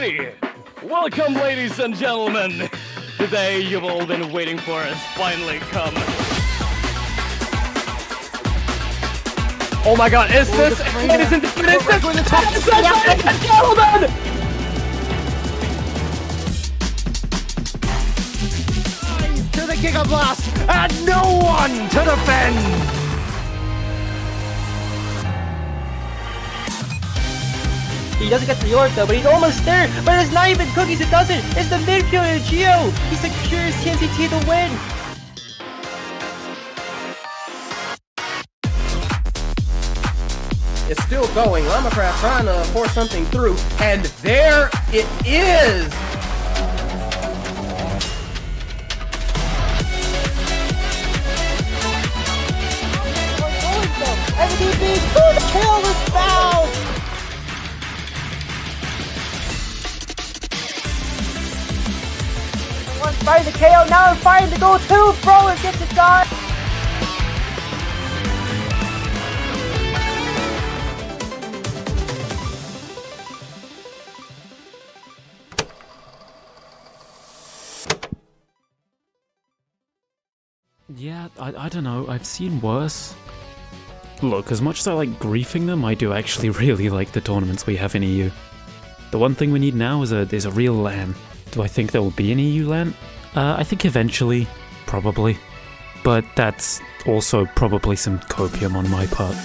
Okay, welcome ladies and gentlemen. The day you've all been waiting for has finally come. Oh my god, is this, ladies and gentlemen, is this, ladies and gentlemen! To the Giga Blast, and no one to defend! He doesn't get the York though, but he's almost there. But it's not even Cookies, it doesn't. It's the midfielder, Gio. He secures TNCT the win. It's still going. Lamacraft trying to force something through, and there it is! MVP, the kill was fouled. One fighting the KO, now I'm fighting the goal too. Brawler gets it done. Yeah, I don't know, I've seen worse. Look, as much as I like griefing them, I do actually really like the tournaments we have in EU. The one thing we need now is a real LAN. Do I think there will be an EU LAN? I think eventually, probably. But that's also probably some copium on my part.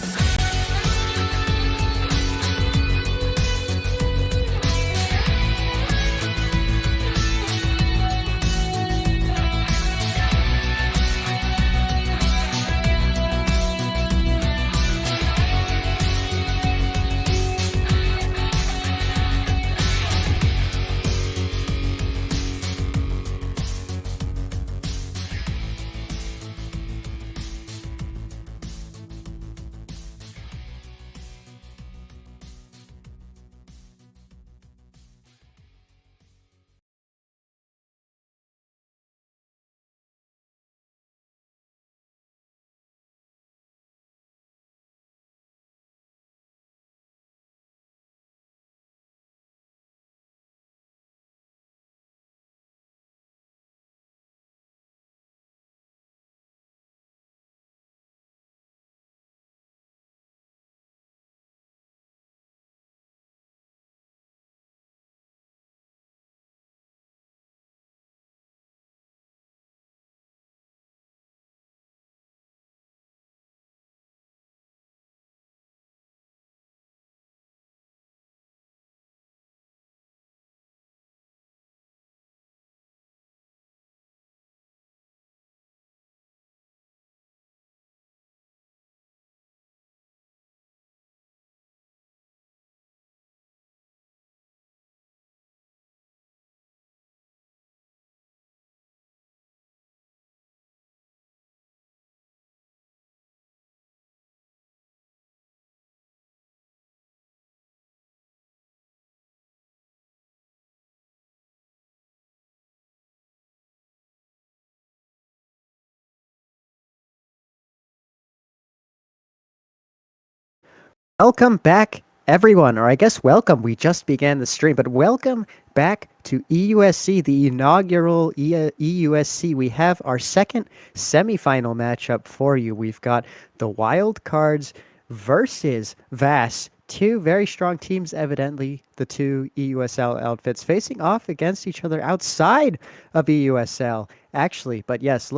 Welcome back, everyone, or I guess welcome. We just began the stream, but welcome back to EUSC, the inaugural EUSC. We have our second semifinal matchup for you. We've got the Wild Cards versus VAS. Two very strong teams, evidently, the two EUSL outfits facing off against each other outside of EUSL, actually. But yes,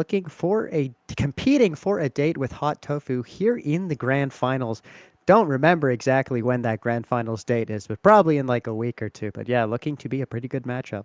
competing for a date with Hot Tofu here in the grand finals. Don't remember exactly when that grand finals date is, but probably in like a week or two. But yeah, looking to be a pretty good matchup.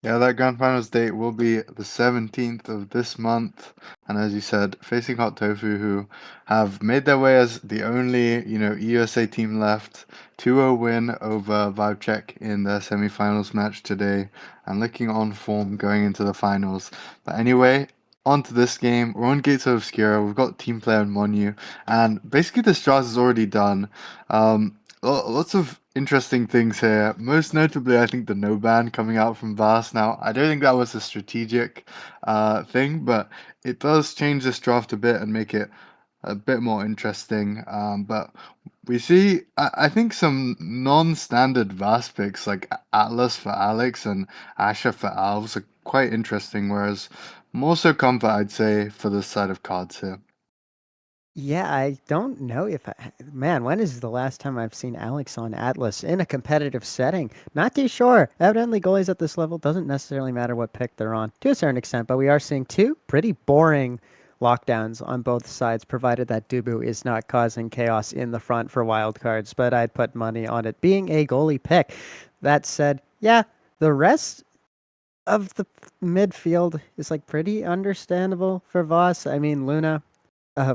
Yeah, that grand finals date will be the 17th of this month, and as you said, facing Hot Tofu, who have made their way as the only, EUSA team left. 2-0 win over VibeCheck in their semi-finals match today, and looking on form going into the finals. But anyway, on to this game. We're on Gates of Obscura. We've got team player and Monu, and basically the draft is already done. Lots of interesting things here. Most notably, I think the no ban coming out from VAS. Now, I don't think that was a strategic thing, but it does change this draft a bit and make it a bit more interesting. But we see, I think, some non-standard VAS picks like Atlas for Alex and Asher for Alves are quite interesting, whereas more so comfort, I'd say, for this side of cards here. Yeah, I don't know if man, when is the last time I've seen Alex on Atlas in a competitive setting? Not too sure. Evidently, goalies at this level doesn't necessarily matter what pick they're on to a certain extent, but we are seeing two pretty boring lockdowns on both sides, provided that Dubu is not causing chaos in the front for wildcards. But I'd put money on it being a goalie pick. That said, yeah, the rest of the midfield is like pretty understandable for Voss. I mean, Luna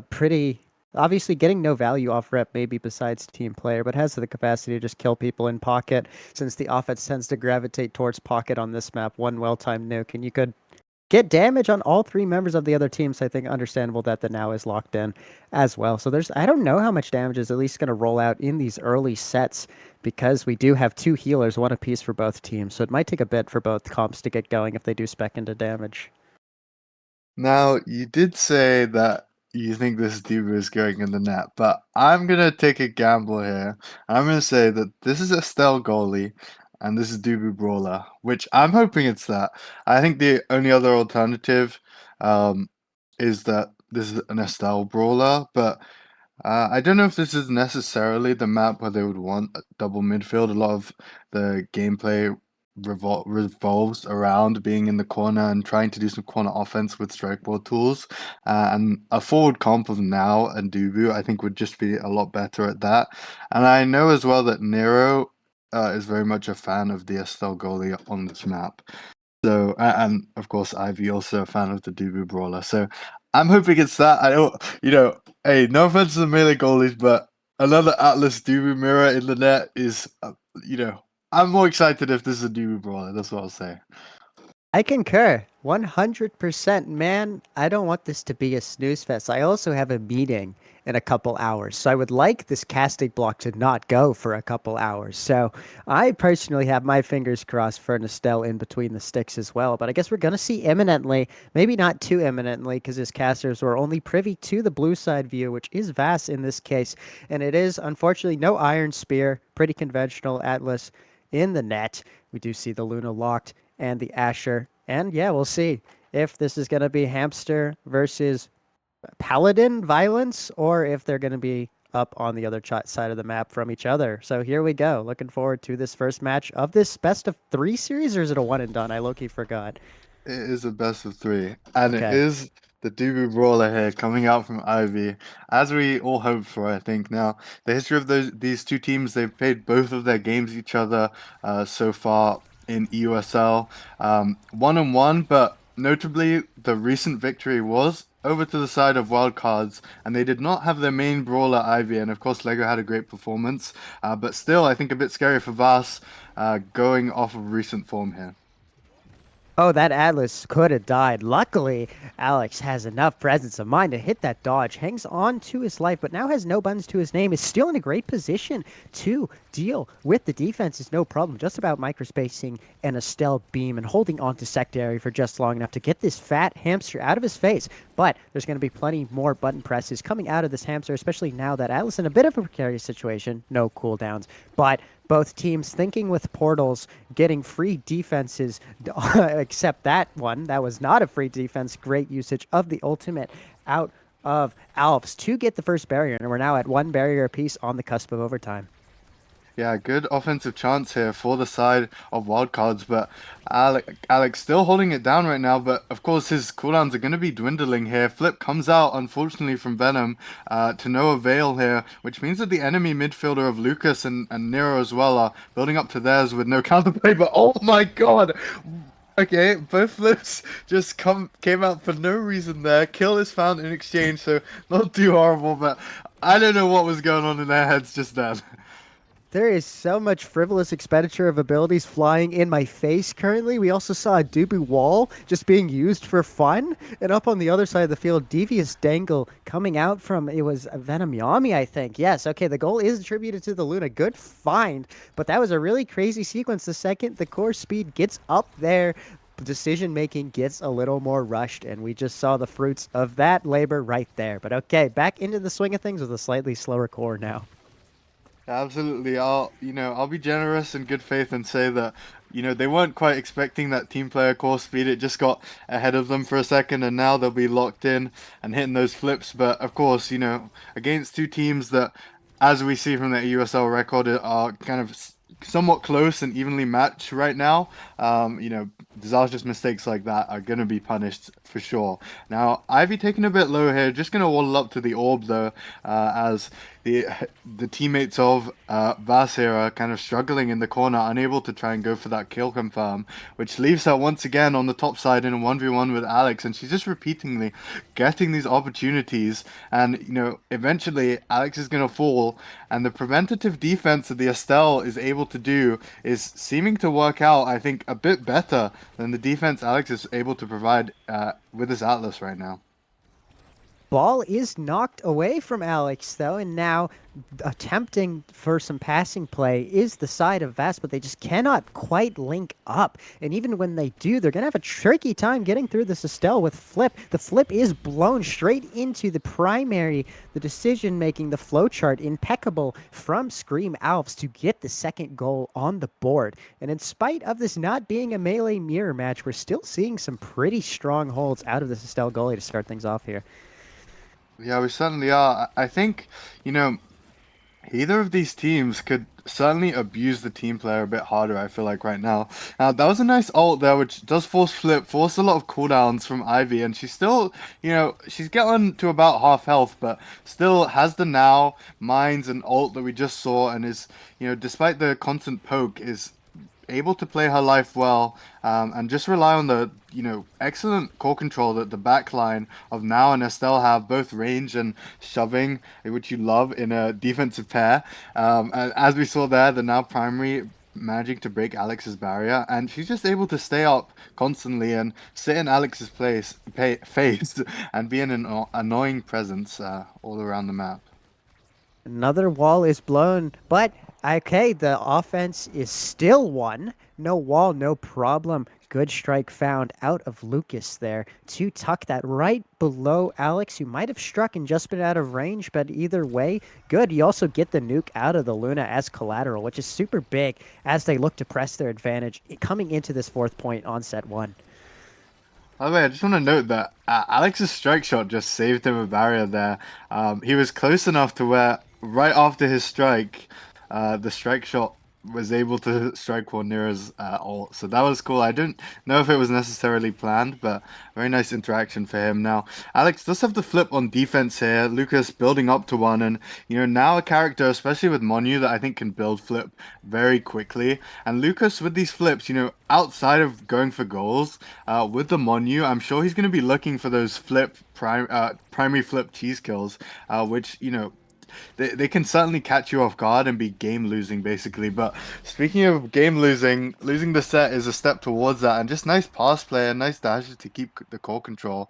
pretty obviously getting no value off rep maybe besides team player, but has the capacity to just kill people in pocket since the offense tends to gravitate towards pocket on this map. One well-timed nuke, and you could get damage on all three members of the other team, so I think understandable that the now is locked in as well. So I don't know how much damage is at least going to roll out in these early sets because we do have two healers, one apiece for both teams, so it might take a bit for both comps to get going if they do spec into damage. Now, you did say that you think this Diva is going in the net, but I'm going to take a gamble here. I'm going to say that this is Estelle goalie and this is Dubu Brawler, which I'm hoping it's that. I think the only other alternative is that this is an Estelle Brawler, but I don't know if this is necessarily the map where they would want a double midfield. A lot of the gameplay revolves around being in the corner and trying to do some corner offense with strikeboard tools. And a forward comp of Now and Dubu, I think, would just be a lot better at that. And I know as well that Nero is very much a fan of the Estelle goalie on this map. So, and of course, Ivy also a fan of the Dubu Brawler. So, I'm hoping it's that. I don't, hey, no offense to the melee goalies, but another Atlas Dubu mirror in the net is, I'm more excited if this is a Dubu Brawler. That's what I'll say. I concur. 100%. Man, I don't want this to be a snooze fest. I also have a meeting in a couple hours, so I would like this casting block to not go for a couple hours. So I personally have my fingers crossed for Estelle in between the sticks as well, but I guess we're going to see imminently, maybe not too imminently, because his casters were only privy to the blue side view, which is VAS in this case, and it is, unfortunately, no Iron Spear, pretty conventional Atlas in the net. We do see the Luna locked and the Asher. And yeah, we'll see if this is going to be Hamster versus Paladin violence or if they're going to be up on the other side of the map from each other. So here we go. Looking forward to this first match of this best of 3 series, or is it a one and done? I low-key forgot. It is a best of 3. And Okay. it is the Dubu Brawler here coming out from Ivy, as we all hoped for, I think. Now, the history of these two teams, they've played both of their games each other so far in EUSL. 1-1, but notably, the recent victory was over to the side of wildcards, and they did not have their main brawler Ivy, and of course Lego had a great performance, but still I think a bit scary for VAS going off of recent form here. Oh, that Atlas could have died. Luckily, Alex has enough presence of mind to hit that dodge, hangs on to his life, but now has no buttons to his name, is still in a great position to deal with the defense. Is no problem, just about microspacing and a stealth beam and holding on to secondary for just long enough to get this fat hamster out of his face. But there's going to be plenty more button presses coming out of this hamster, especially now that Atlas in a bit of a precarious situation, no cooldowns, but both teams thinking with portals, getting free defenses, except that one. That was not a free defense. Great usage of the ultimate out of Alps to get the first barrier, and we're now at 1 barrier apiece on the cusp of overtime. Yeah, good offensive chance here for the side of wildcards, but Alex still holding it down right now, but of course his cooldowns are going to be dwindling here. Flip comes out, unfortunately, from Venom to no avail here, which means that the enemy midfielder of Lucas and Nero as well are building up to theirs with no counterplay, but oh my god! Okay, both flips just came out for no reason there. Kill is found in exchange, so not too horrible, but I don't know what was going on in their heads just then. There is so much frivolous expenditure of abilities flying in my face currently. We also saw a Dubu wall just being used for fun. And up on the other side of the field, Devious Dangle coming out from, it was Venom Yami, I think. Yes, okay, the goal is attributed to the Luna. Good find. But that was a really crazy sequence. The second the core speed gets up there, decision making gets a little more rushed, and we just saw the fruits of that labor right there. But okay, back into the swing of things with a slightly slower core now. Absolutely. I'll be generous in good faith and say that, they weren't quite expecting that team player core speed. It just got ahead of them for a second, and now they'll be locked in and hitting those flips. But of course, against two teams that, as we see from the USL record, are kind of somewhat close and evenly matched right now. Disastrous mistakes like that are going to be punished for sure. Now, Ivy taking a bit low here, just going to waddle up to the orb though, as the teammates of VAS here are kind of struggling in the corner, unable to try and go for that kill confirm, which leaves her once again on the top side in a 1v1 with Alex, and she's just repeatedly getting these opportunities, and eventually Alex is going to fall, and the preventative defense that the Estelle is able to do is seeming to work out, I think, a bit better than the defense Alex is able to provide with his Atlas right now. Ball is knocked away from Alex, though, and now attempting for some passing play is the side of VAS, but they just cannot quite link up. And even when they do, they're going to have a tricky time getting through this Estelle with Flip. The Flip is blown straight into the primary, the decision-making, the flowchart, impeccable from Scream Alps to get the second goal on the board. And in spite of this not being a melee mirror match, we're still seeing some pretty strong holds out of this Estelle goalie to start things off here. Yeah, we certainly are. I think, either of these teams could certainly abuse the team player a bit harder, I feel like, right now. Now, that was a nice ult there, which does force a lot of cooldowns from Ivy, and she's still, she's getting to about half health, but still has the now, mines, and ult that we just saw, and is, despite the constant poke, is able to play her life well, and just rely on the excellent core control that the back line of Now and Estelle have, both range and shoving, which you love in a defensive pair. And as we saw there, the Now primary managing to break Alex's barrier, and she's just able to stay up constantly and sit in Alex's face and be an annoying presence all around the map. Another wall is blown, but okay, the offense is still won. No wall, no problem. Good strike found out of Lucas there to tuck that right below Alex, who might have struck and just been out of range, but either way, good. You also get the nuke out of the Luna as collateral, which is super big as they look to press their advantage coming into this fourth point on set one. By the way, I just want to note that Alex's strike shot just saved him a barrier there. He was close enough to where, right after his strike, the strike shot was able to strike one near his ult. So that was cool. I don't know if it was necessarily planned, but very nice interaction for him. Now, Alex does have the flip on defense here. Lucas building up to one, and now a character, especially with Monu, that I think can build flip very quickly. And Lucas with these flips, outside of going for goals, with the Monu, I'm sure he's going to be looking for those primary flip cheese kills, which they can certainly catch you off guard and be game losing, basically. But speaking of game losing the set is a step towards that, and just nice pass play and nice dashes to keep the core control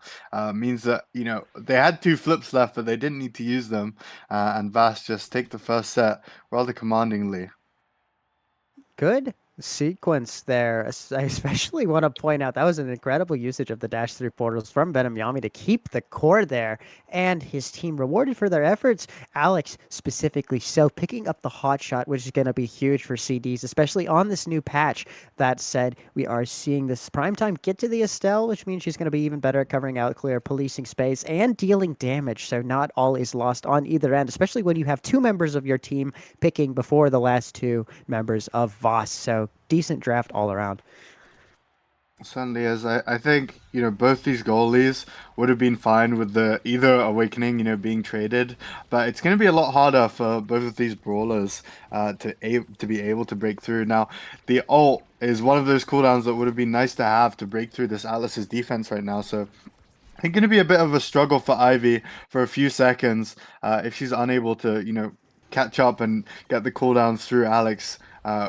means that they had two flips left, but they didn't need to use them, and VAS just take the first set rather commandingly. Good sequence there. I especially want to point out that was an incredible usage of the dash through portals from Venom Yami to keep the core there, and his team rewarded for their efforts. Alex specifically so picking up the hot shot, which is going to be huge for CDs, especially on this new patch. That said, we are seeing this primetime get to the Estelle, which means she's going to be even better at covering out clear, policing space, and dealing damage. So not all is lost on either end, especially when you have two members of your team picking before the last two members of VAS. So decent draft all around. Certainly is. I think, both these goalies would have been fine with the either Awakening, being traded, but it's going to be a lot harder for both of these brawlers to be able to break through. Now, the ult is one of those cooldowns that would have been nice to have to break through this Atlas's defense right now, so I think going to be a bit of a struggle for Ivy for a few seconds if she's unable to, catch up and get the cooldowns through Alex,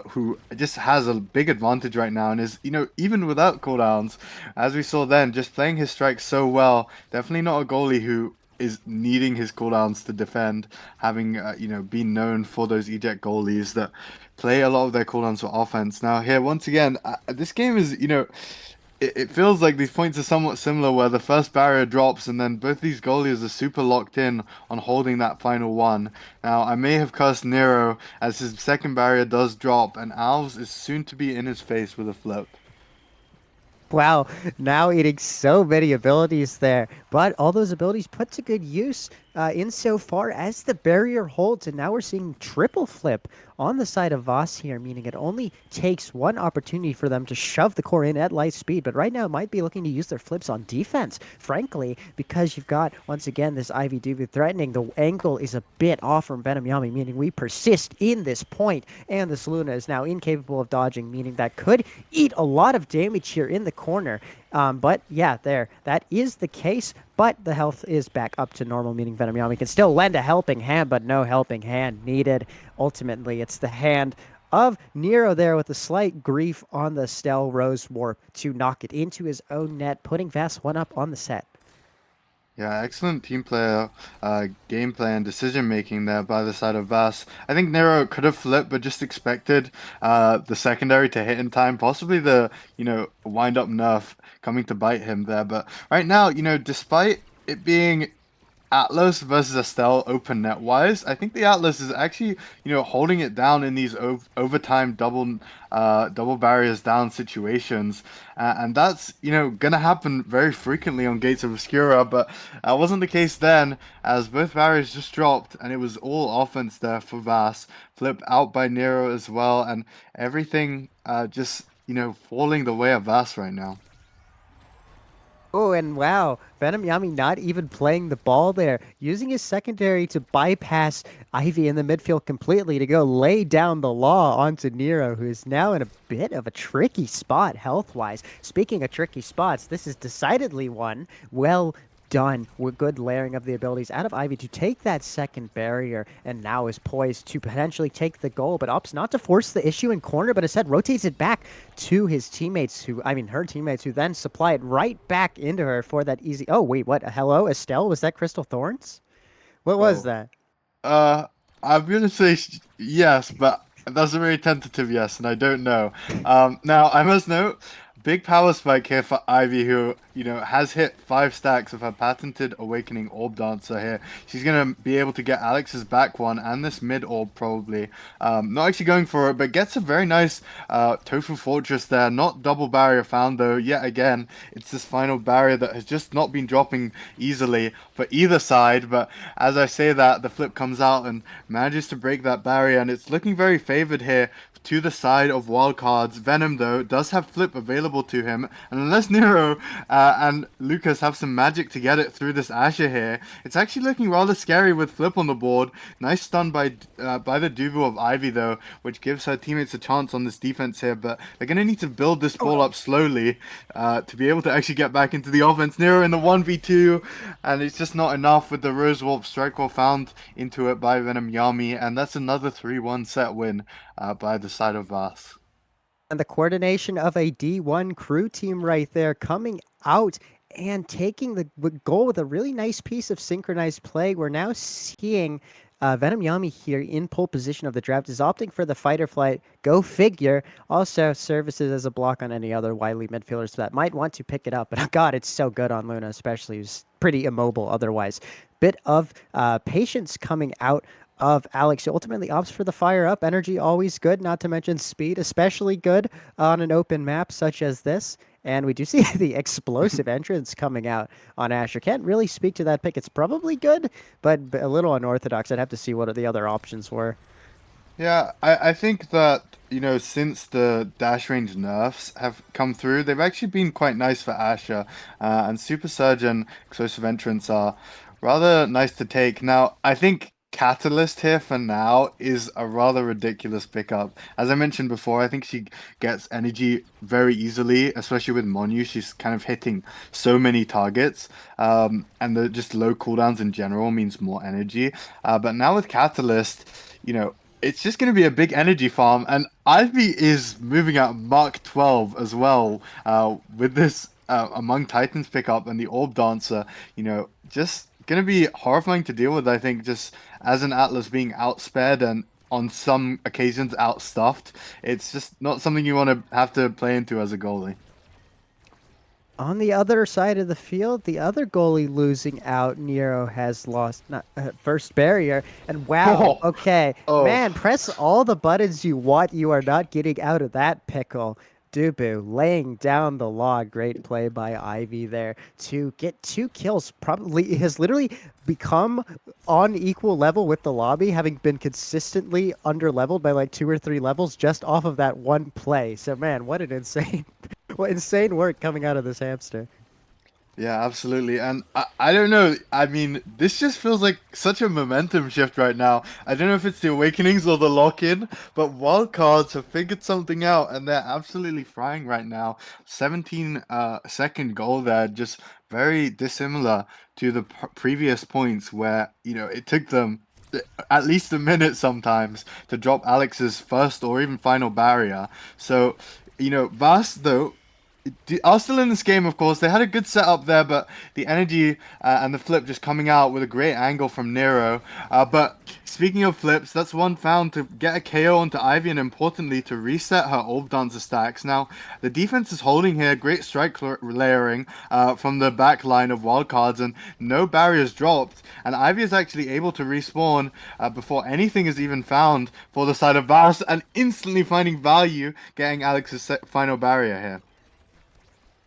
who just has a big advantage right now and is, even without cooldowns, as we saw then, just playing his strikes so well. Definitely not a goalie who is needing his cooldowns to defend, having, been known for those eject goalies that play a lot of their cooldowns for offense. Now here, once again, this game is, it feels like these points are somewhat similar where the first barrier drops and then both these goalies are super locked in on holding that final one. Now, I may have cursed Nero as his second barrier does drop and Alves is soon to be in his face with a flip. Wow, now eating so many abilities there, but all those abilities put to good use insofar as the barrier holds, and now we're seeing triple flip on the side of VAS here, meaning it only takes one opportunity for them to shove the core in at light speed, but right now it might be looking to use their flips on defense, frankly, because you've got, once again, this Ivy Duvu threatening. The angle is a bit off from Venom Yami, meaning we persist in this point, and this Luna is now incapable of dodging, meaning that could eat a lot of damage here in the corner. But yeah, that is the case, but the health is back up to normal, meaning Venom Yami can still lend a helping hand, but no helping hand needed. Ultimately, it's the hand of Nero there with a slight grief on the Stell Rose Warp to knock it into his own net, putting VAS 1 up on the set. Yeah, excellent team player, gameplay and decision making there by the side of VAS. I think Nero could have flipped, but just expected the secondary to hit in time. Possibly the wind up nerf coming to bite him there. But right now, despite it being Atlas versus Estelle open net wise, I think the Atlas is actually, holding it down in these overtime double barriers down situations. And that's, gonna happen very frequently on Gates of Obscura, but that wasn't the case then, as both barriers just dropped, and it was all offense there for VAS. Flip out by Nero as well, and everything just, falling the way of VAS right now. Oh, and wow, Venom Yami not even playing the ball there, using his secondary to bypass Ivy in the midfield completely to go lay down the law onto Nero, who is now in a bit of a tricky spot health-wise. Speaking of tricky spots, this is decidedly one well done with good layering of the abilities out of Ivy to take that second barrier, and now is poised to potentially take the goal, but opts not to force the issue in corner, but instead rotates it back to his teammates her teammates who then supply it right back into her for that easy. Oh wait, what? Hello, Estelle? Was that Crystal Thorns? What was that? I'm gonna say yes, but that's a very tentative yes, and I don't know. Now I must note, big power spike here for Ivy, who has hit 5 stacks of her patented Awakening Orb Dancer here. She's gonna be able to get Alex's back one and this mid orb probably. Not actually going for it, but gets a very nice Tofu Fortress there. Not double barrier found though. Yet again, it's this final barrier that has just not been dropping easily for either side. But as I say that, the flip comes out and manages to break that barrier, and it's looking very favored here to the side of wildcards. Venom, though, does have flip available to him, and unless Nero and Lucas have some magic to get it through this Asher here, it's actually looking rather scary with flip on the board. Nice stun by the Duvu of Ivy, though, which gives her teammates a chance on this defense here, but they're going to need to build this ball up slowly to be able to actually get back into the offense. Nero in the 1v2, and it's just not enough with the Rose Wolf strike while found into it by Venom Yami, and that's another 3-1 set win by the side of VAS. And the coordination of a D1 crew team right there coming out and taking the goal with a really nice piece of synchronized play. We're now seeing Venom Yami here in pole position of the draft is opting for the fight or flight. Go figure. Also services as a block on any other wily midfielders that might want to pick it up. But oh God, it's so good on Luna, especially who's pretty immobile otherwise. Bit of patience coming out of Alex, who ultimately opts for the fire up. Energy always good, not to mention speed, especially good on an open map such as this. And we do see the explosive entrance coming out on Asher. Can't really speak to that pick. It's probably good, but a little unorthodox. I'd have to see what the other options were. Yeah, I think that, since the dash range nerfs have come through, they've actually been quite nice for Asher. And Super Surge and Explosive Entrance are rather nice to take. Now, I think Catalyst here for now is a rather ridiculous pickup. As I mentioned before, I think she gets energy very easily, especially with Monu. She's kind of hitting so many targets, and the just low cooldowns in general means more energy. But now with Catalyst, it's just going to be a big energy farm, and Ivy is moving at Mark 12 as well with this Among Titans pickup and the Orb Dancer, just going to be horrifying to deal with, I think, just as an Atlas being outspared and on some occasions outstuffed. It's just not something you want to have to play into as a goalie. on the other side of the field, the other goalie losing out, Nero has lost not, first barrier. And wow, Oh, okay, oh. man, press all the buttons you want. You are not getting out of that pickle. Dubu laying down the law. Great play by Ivy there to get 2 kills. Probably has literally become on equal level with the lobby, having been consistently under leveled by like 2 or 3 levels just off of that one play. So man, what an insane, what insane work coming out of this hamster. Yeah, absolutely. And I don't know. I mean, this just feels like such a momentum shift right now. I don't know if it's the Awakenings or the lock-in, but Wildcards have figured something out and they're absolutely frying right now. 17 second goal there, just very dissimilar to the previous points where, it took them at least a minute sometimes to drop Alex's first or even final barrier. So, VAS, though, are still in this game, of course. They had a good setup there, but the energy and the flip just coming out with a great angle from Nero. But speaking of flips, that's one found to get a KO onto Ivy and importantly to reset her Orb Dancer stacks. Now, the defense is holding here. Great strike layering from the back line of Wildcards and no barriers dropped. And Ivy is actually able to respawn before anything is even found for the side of VAS and instantly finding value getting Alex's final barrier here.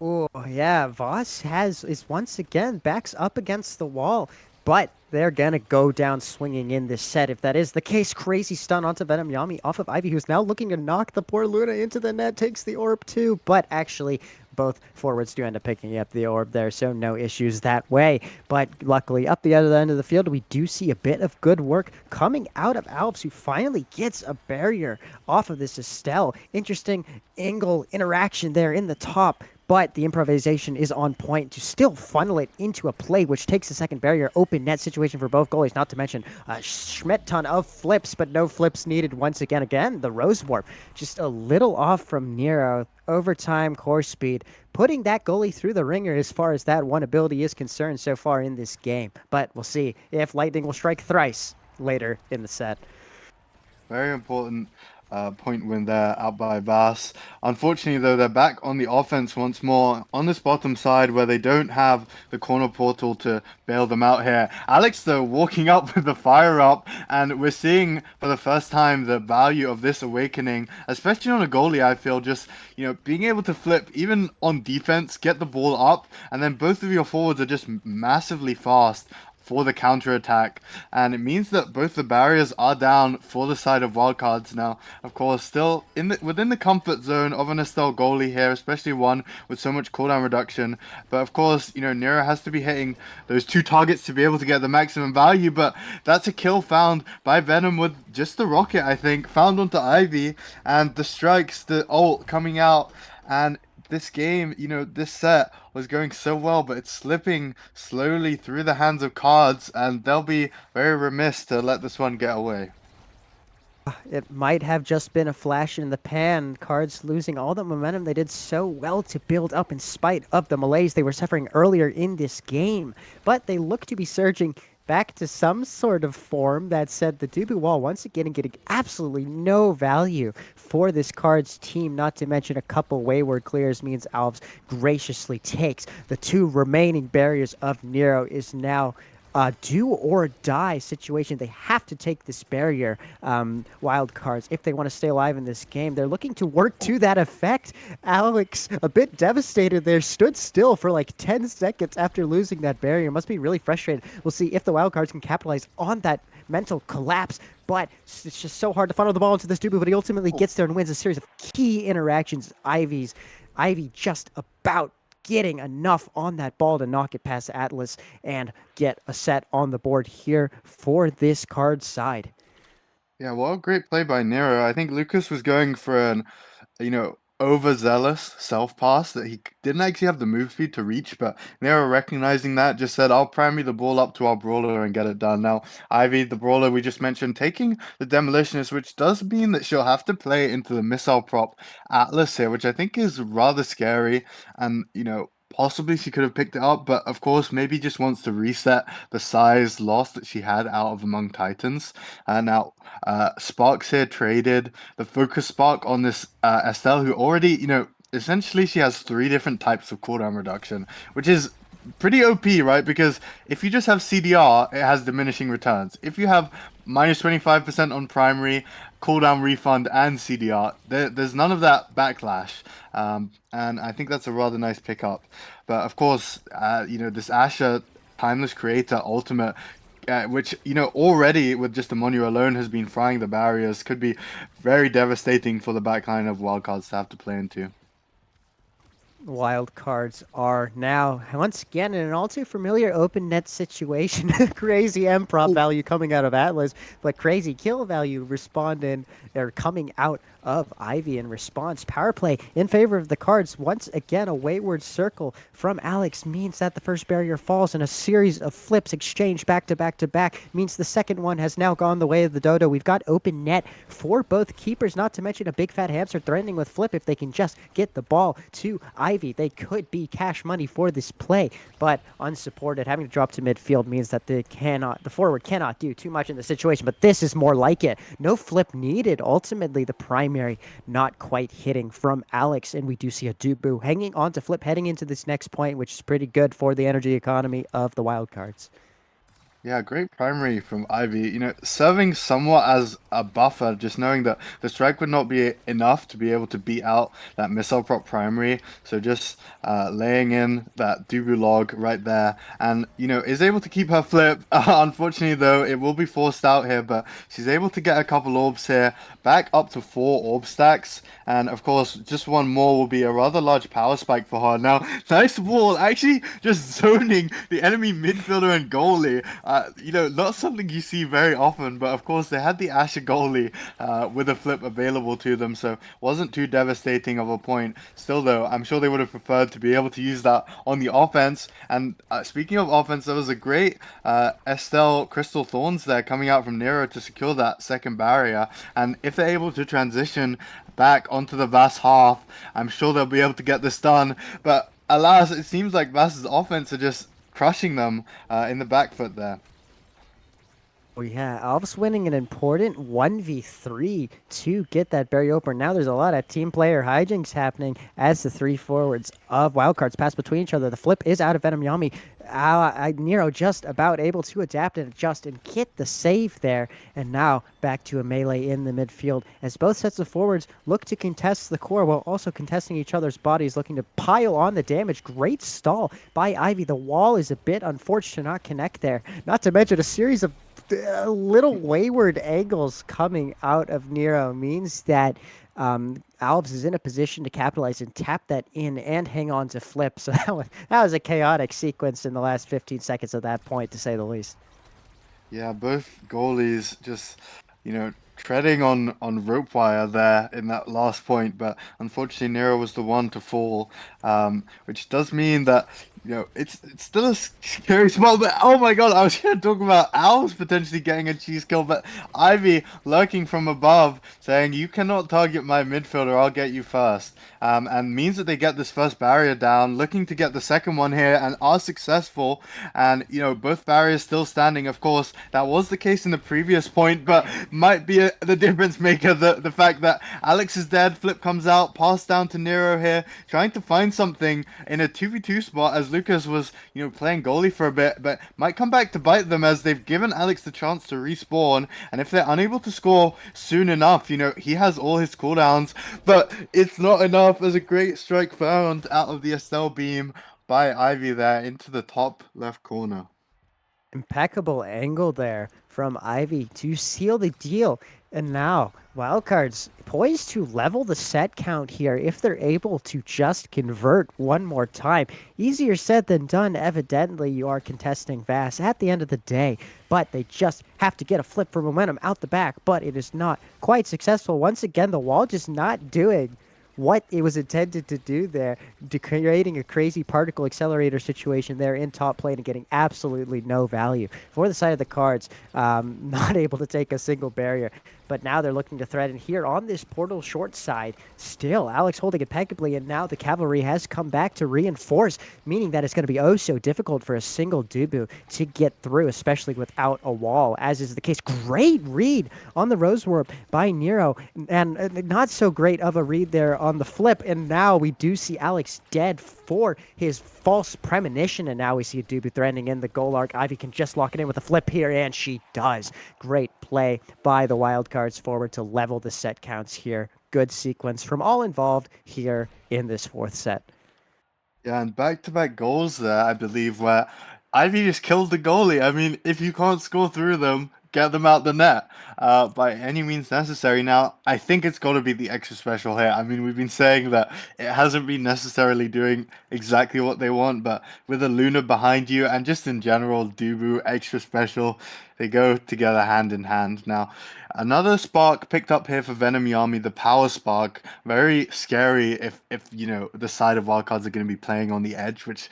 Oh yeah, Voss is once again backs up against the wall, but they're gonna go down swinging in this set. If that is the case, crazy stun onto Venom Yami off of Ivy, who's now looking to knock the poor Luna into the net, takes the orb too, but actually both forwards do end up picking up the orb there, so no issues that way. But luckily, up the other end of the field, we do see a bit of good work coming out of Alps, who finally gets a barrier off of this Estelle. Interesting angle interaction there in the top. But the improvisation is on point to still funnel it into a play, which takes a second barrier. Open net situation for both goalies, not to mention a Schmidt ton of flips, but no flips needed once again. Again, the Rose Warp, just a little off from Nero. Overtime core speed, putting that goalie through the ringer as far as that one ability is concerned so far in this game. But we'll see if Lightning will strike thrice later in the set. Very important point win there out by VAS. Unfortunately, though, they're back on the offense once more on this bottom side where they don't have the corner portal to bail them out here. Alex, though, walking up with the fire up, and we're seeing for the first time the value of this awakening, especially on a goalie, I feel, just, being able to flip even on defense, get the ball up, and then both of your forwards are just massively fast for the counter attack, and it means that both the barriers are down for the side of Wildcards now. Of course, still within the comfort zone of an Estelle goalie here, especially one with so much cooldown reduction. But of course, Nero has to be hitting those 2 targets to be able to get the maximum value. But that's a kill found by Venom with just the rocket, I think, found onto Ivy, and the strikes, the ult coming out, and this game, this set was going so well, but it's slipping slowly through the hands of Cards, and they'll be very remiss to let this one get away. It might have just been a flash in the pan. Cards losing all the momentum they did so well to build up in spite of the malaise they were suffering earlier in this game. But they look to be surging back to some sort of form. That said, the Dubu wall once again getting absolutely no value for this Cards team, not to mention a couple wayward clears means Alves graciously takes the 2 remaining barriers of Nero. Is now do or die situation. They have to take this barrier, wild cards, if they want to stay alive in this game. They're looking to work to that effect. Alex, a bit devastated there, stood still for like 10 seconds after losing that barrier. Must be really frustrated. We'll see if the wild cards can capitalize on that mental collapse, but it's just so hard to funnel the ball into this Dubu, but he ultimately gets there and wins a series of key interactions. Ivy just about getting enough on that ball to knock it past Atlas and get a set on the board here for this card side. Yeah, well, great play by Nero. I think Lucas was going for an, overzealous self pass that he didn't actually have the move speed to reach, but Nero recognizing that just said, I'll primary the ball up to our brawler and get it done. Now, Ivy, the brawler we just mentioned, taking the demolitionist, which does mean that she'll have to play into the missile prop Atlas here, which I think is rather scary. And, possibly she could have picked it up, but of course, maybe just wants to reset the size loss that she had out of Among Titans. Now, Sparks here traded the focus spark on this Estelle, who already, essentially she has 3 different types of cooldown reduction, which is pretty OP, right? Because if you just have CDR, it has diminishing returns. If you have minus 25% on primary, cooldown refund, and CDR, there's none of that backlash. And I think that's a rather nice pickup. But of course, this Asher Timeless Creator Ultimate, which, already with just the Monio alone has been frying the barriers, could be very devastating for the backline of wildcards to have to play into. Wild cards are now once again in an all too familiar open net situation. Crazy M prop value coming out of Atlas, but crazy kill value responding or coming out of Ivy in response. Power play in favor of the cards. Once again, a wayward circle from Alex means that the first barrier falls, and a series of flips exchanged back to back to back means the second one has now gone the way of the dodo. We've got open net for both keepers, not to mention a big fat hamster threatening with flip if they can just get the ball to Ivy. They could be cash money for this play, but unsupported, having to drop to midfield means that the forward cannot do too much in the situation, but this is more like it. No flip needed. Ultimately, the primary not quite hitting from Alex, and we do see a Dubu hanging on to flip heading into this next point, which is pretty good for the energy economy of the wildcards. Yeah, great primary from Ivy. Serving somewhat as a buffer, just knowing that the strike would not be enough to be able to beat out that missile prop primary. So just laying in that Dubu log right there, and is able to keep her flip. Unfortunately, though, it will be forced out here, but she's able to get a couple orbs here, back up to 4 orb stacks, and of course, just one more will be a rather large power spike for her. Now, nice wall, actually just zoning the enemy midfielder and goalie. Not something you see very often, but of course they had the Asher goalie with a flip available to them, so wasn't too devastating of a point. Still though, I'm sure they would have preferred to be able to use that on the offense. And speaking of offense, there was a great Estelle Crystal Thorns there coming out from Nero to secure that second barrier, and if they're able to transition back onto the VAS half, I'm sure they'll be able to get this done. But alas, it seems like VAS's offense are just crushing them in the back foot there. Oh yeah, Alves winning an important 1v3 to get that barrier open. Now there's a lot of team player hijinks happening as the 3 forwards of wildcards pass between each other. The flip is out of Venom Yami. Nero just about able to adapt and adjust and get the save there. And now back to a melee in the midfield as both sets of forwards look to contest the core while also contesting each other's bodies, looking to pile on the damage. Great stall by Ivy. The wall is a bit unfortunate to not connect there. Not to mention a series of little wayward angles coming out of Nero means that Alves is in a position to capitalize and tap that in and hang on to flip. So that was a chaotic sequence in the last 15 seconds of that point, to say the least. Yeah, both goalies just, treading on rope wire there in that last point, but unfortunately Nero was the one to fall, which does mean that it's still a scary spot. But oh my god, I was going to talk about Owls potentially getting a cheese kill, but Ivy lurking from above saying, you cannot target my midfielder, I'll get you first, and means that they get this first barrier down, looking to get the second one here, and are successful. And both barriers still standing. Of course, that was the case in the previous point, but might be the difference maker, the fact that Alex is dead, flip comes out, pass down to Nero here, trying to find something in a 2v2 spot as Lucas was, playing goalie for a bit, but might come back to bite them as they've given Alex the chance to respawn. And if they're unable to score soon enough, he has all his cooldowns, but it's not enough. As a great strike found out of the Estelle beam by Ivy there into the top left corner. Impeccable angle there from Ivy to seal the deal. And now, wildcards poised to level the set count here if they're able to just convert one more time. Easier said than done. Evidently, you are contesting VAS at the end of the day, but they just have to get a flip for momentum out the back, but it is not quite successful. Once again, the wall just not doing what it was intended to do there, creating a crazy particle accelerator situation there in top lane and getting absolutely no value. For the side of the cards, not able to take a single barrier. but now they're looking to threaten here on this portal short side. Still, Alex holding impeccably, and now the cavalry has come back to reinforce, meaning that it's going to be oh so difficult for a single Dubu to get through, especially without a wall, as is the case. Great read on the Rose Warp by Nero, and not so great of a read there on the flip, and now we do see Alex dead for his false premonition, and now we see a Dubu threatening in the goal arc. Ivy can just lock it in with a flip here, and she does. Great play by the wildcards forward to level the set counts here. Good sequence from all involved here in this fourth set. Yeah, and back-to-back goals there, I believe, where Ivy just killed the goalie. I mean, if you can't score through them, get them out the net by any means necessary. Now, I think it's got to be the extra special here. I mean, we've been saying that it hasn't been necessarily doing exactly what they want, but with a Luna behind you and just in general, Dubu, extra special, they go together hand in hand. Now, another spark picked up here for Venom Yami, the power spark. Very scary if you know, the side of wildcards are going to be playing on the edge, which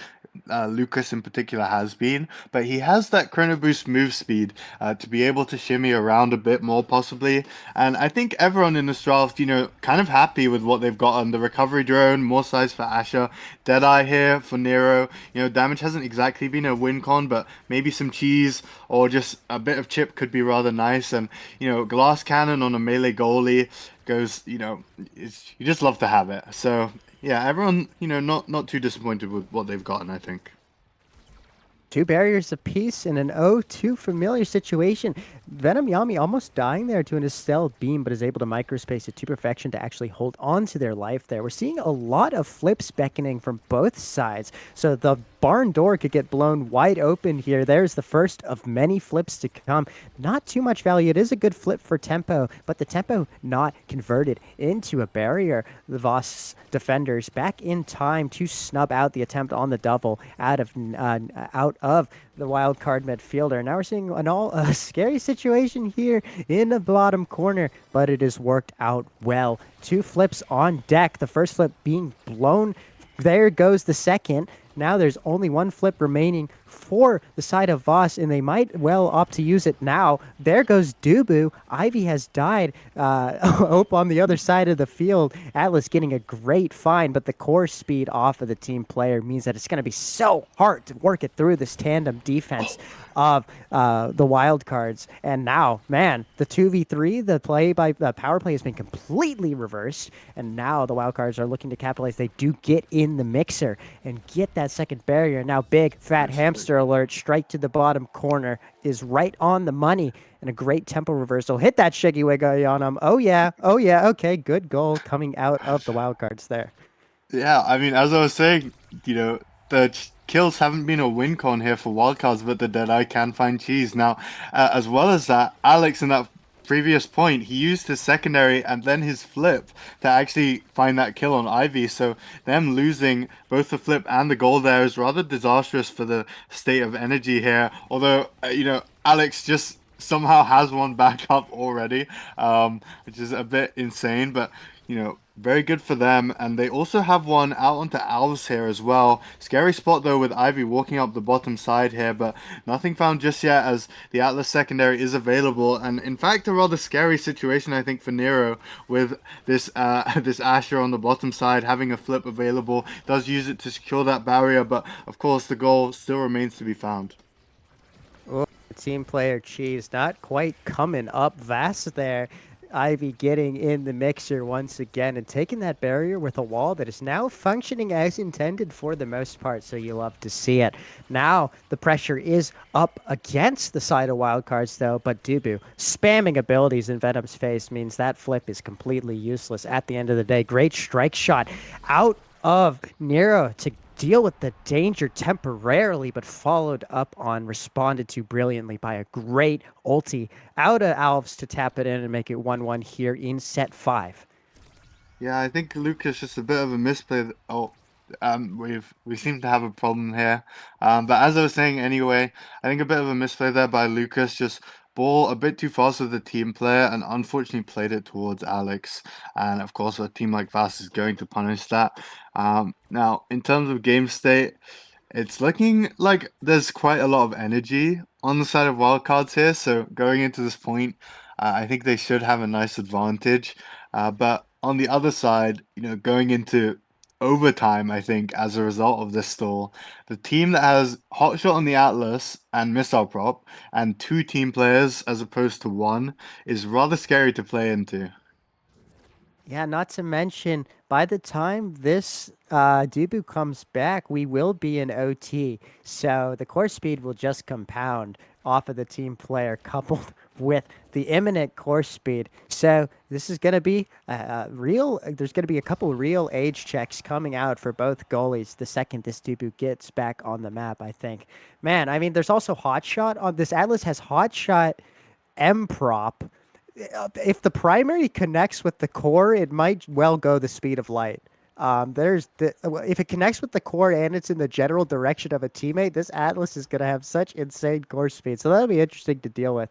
Lucas in particular has been, but he has that chrono boost move speed to be able to shimmy around a bit more possibly, and I think everyone in this draft, you know, kind of happy with what they've got on the recovery drone, more size for Asher, Deadeye here for Nero. You know, damage hasn't exactly been a win con, but maybe some cheese or just a bit of chip could be rather nice, and you know, glass cannon on a melee goalie goes, you know, you just love to have it. So yeah, everyone, you know, not too disappointed with what they've gotten, I think. 2 barriers apiece in an 0-2 familiar situation. Venom Yami almost dying there to an Estelle beam, but is able to microspace it to perfection to actually hold on to their life there. We're seeing a lot of flips beckoning from both sides, so the barn door could get blown wide open here. There's the first of many flips to come. Not too much value. It is a good flip for tempo, but the tempo not converted into a barrier. The VAS defenders back in time to snub out the attempt on the double out of the wild card midfielder. Now we're seeing a scary situation here in the bottom corner, but it has worked out well. 2 flips on deck. The first flip being blown. There goes the second. Now there's only 1 flip remaining for the side of VAS, and they might well opt to use it now. There goes Dubu. Ivy has died. Ope on the other side of the field. Atlas getting a great find, but the core speed off of the team player means that it's going to be so hard to work it through this tandem defense of the wild cards. And now, man, the 2v3, the power play has been completely reversed, and now the wild cards are looking to capitalize. They do get in the mixer and get that second barrier. Now, big fat hamster alert, strike to the bottom corner is right on the money, and a great tempo reversal. Hit that Shiggy Wiggy on him. Oh yeah, okay, good goal coming out of the wild cards there. Yeah, I mean, as I was saying, you know, the kills haven't been a win con here for wildcards, but the Deadeye can find cheese. Now, as well as that, Alex in that previous point, he used his secondary and then his flip to actually find that kill on Ivy. So them losing both the flip and the goal there is rather disastrous for the state of energy here. Although, you know, Alex just somehow has one back up already, which is a bit insane, but you know, very good for them. And they also have one out onto Alves here as well. Scary spot though with Ivy walking up the bottom side here, but nothing found just yet as the Atlas secondary is available. And in fact, a rather scary situation, I think, for Nero with this this Asher on the bottom side having a flip available. Does use it to secure that barrier, but of course the goal still remains to be found. Team player cheese not quite coming up. VAS there. Ivy getting in the mixer once again and taking that barrier with a wall that is now functioning as intended for the most part, so you love to see it. Now the pressure is up against the side of wildcards though, but Dubu spamming abilities in Venom's face means that flip is completely useless at the end of the day. Great strike shot out of Nero to deal with the danger temporarily, but followed up on, responded to brilliantly by a great ulti out of Alves to tap it in and make it 1-1 here in set 5. Yeah, I think Lucas just a bit of a misplay. We seem to have a problem here. But as I was saying anyway, I think a bit of a misplay there by Lucas, just ball a bit too fast with the team player and unfortunately played it towards Alex. And of course, a team like VAS is going to punish that. Now, in terms of game state, it's looking like there's quite a lot of energy on the side of wildcards here. So going into this point, I think they should have a nice advantage. But on the other side, going into overtime, I think as a result of this stall, the team that has Hotshot on the Atlas and Missile Prop and 2 team players as opposed to 1 is rather scary to play into. Yeah, not to mention, by the time this Dubu comes back, we will be in OT. So the core speed will just compound off of the team player coupled with the imminent core speed. So this is going to be there's going to be a couple real age checks coming out for both goalies the second this Dubu gets back on the map, I think. Man, I mean, there's also Hotshot on this. Atlas has Hotshot M-Prop. If the primary connects with the core, it might well go the speed of light. If it connects with the core and it's in the general direction of a teammate, this Atlas is going to have such insane core speed. So that'll be interesting to deal with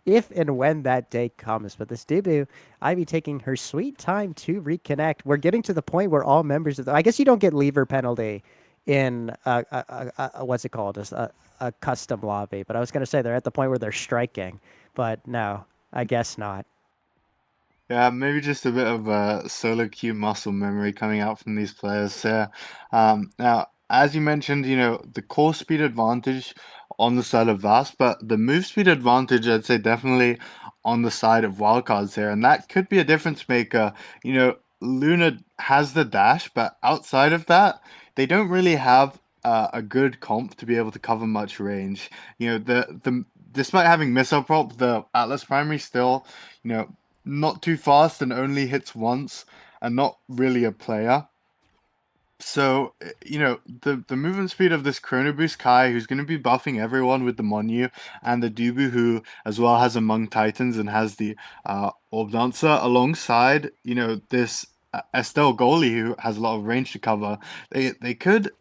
if and when that day comes. But this Dubu, Ivy taking her sweet time to reconnect. We're getting to the point where all members of I guess you don't get lever penalty in what's it called? A custom lobby. But I was going to say they're at the point where they're striking. But no, I guess not. Yeah, maybe just a bit of solo queue muscle memory coming out from these players here. Now, as you mentioned, the core speed advantage on the side of VAS, but the move speed advantage, I'd say definitely on the side of wildcards here, and that could be a difference maker. Luna has the dash, but outside of that, they don't really have a good comp to be able to cover much range. Despite having missile prop, the Atlas primary still, not too fast and only hits once and not really a player. So, the movement speed of this Chrono Boost Kai, who's going to be buffing everyone with the Monu, and the Dubu, who as well has Among Titans and has the Orb Dancer, alongside, this Estelle goalie who has a lot of range to cover. They could,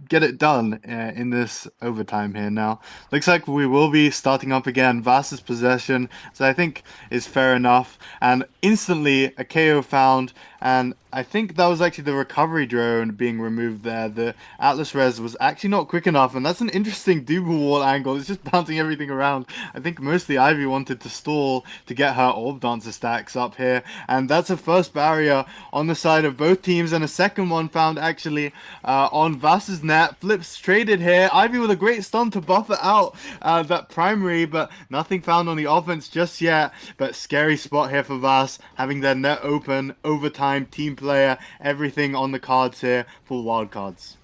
get it done in this overtime here now. Looks like we will be starting up again. VAS's possession, so I think is fair enough. And instantly a KO found, and I think that was actually the recovery drone being removed there. The Atlas res was actually not quick enough, and that's an interesting double wall angle. It's just bouncing everything around. I think mostly Ivy wanted to stall to get her Orb Dancer stacks up here, and that's a first barrier on the side of both teams, and a second one found actually on VAS's net. Flips traded here. Ivy with a great stun to buffer out that primary, but nothing found on the offense just yet. But scary spot here for VAS, having their net open, overtime, team player, everything on the cards here for wildcards.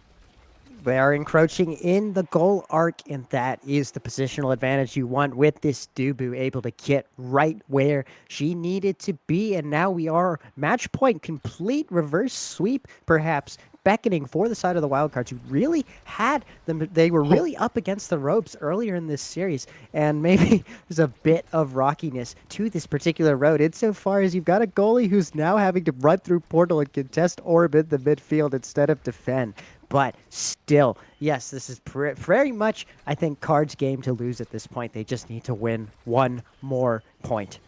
They are encroaching in the goal arc, and that is the positional advantage you want with this Dubu, able to get right where she needed to be. And now we are match point complete, reverse sweep, perhaps beckoning for the side of the wildcards, who really had them. They were really up against the ropes earlier in this series, and maybe there's a bit of rockiness to this particular road insofar as you've got a goalie who's now having to run through portal and contest orb in the midfield instead of defend. But still, yes, this is very much, I think, Cards' game to lose at this point. They just need to win one more point.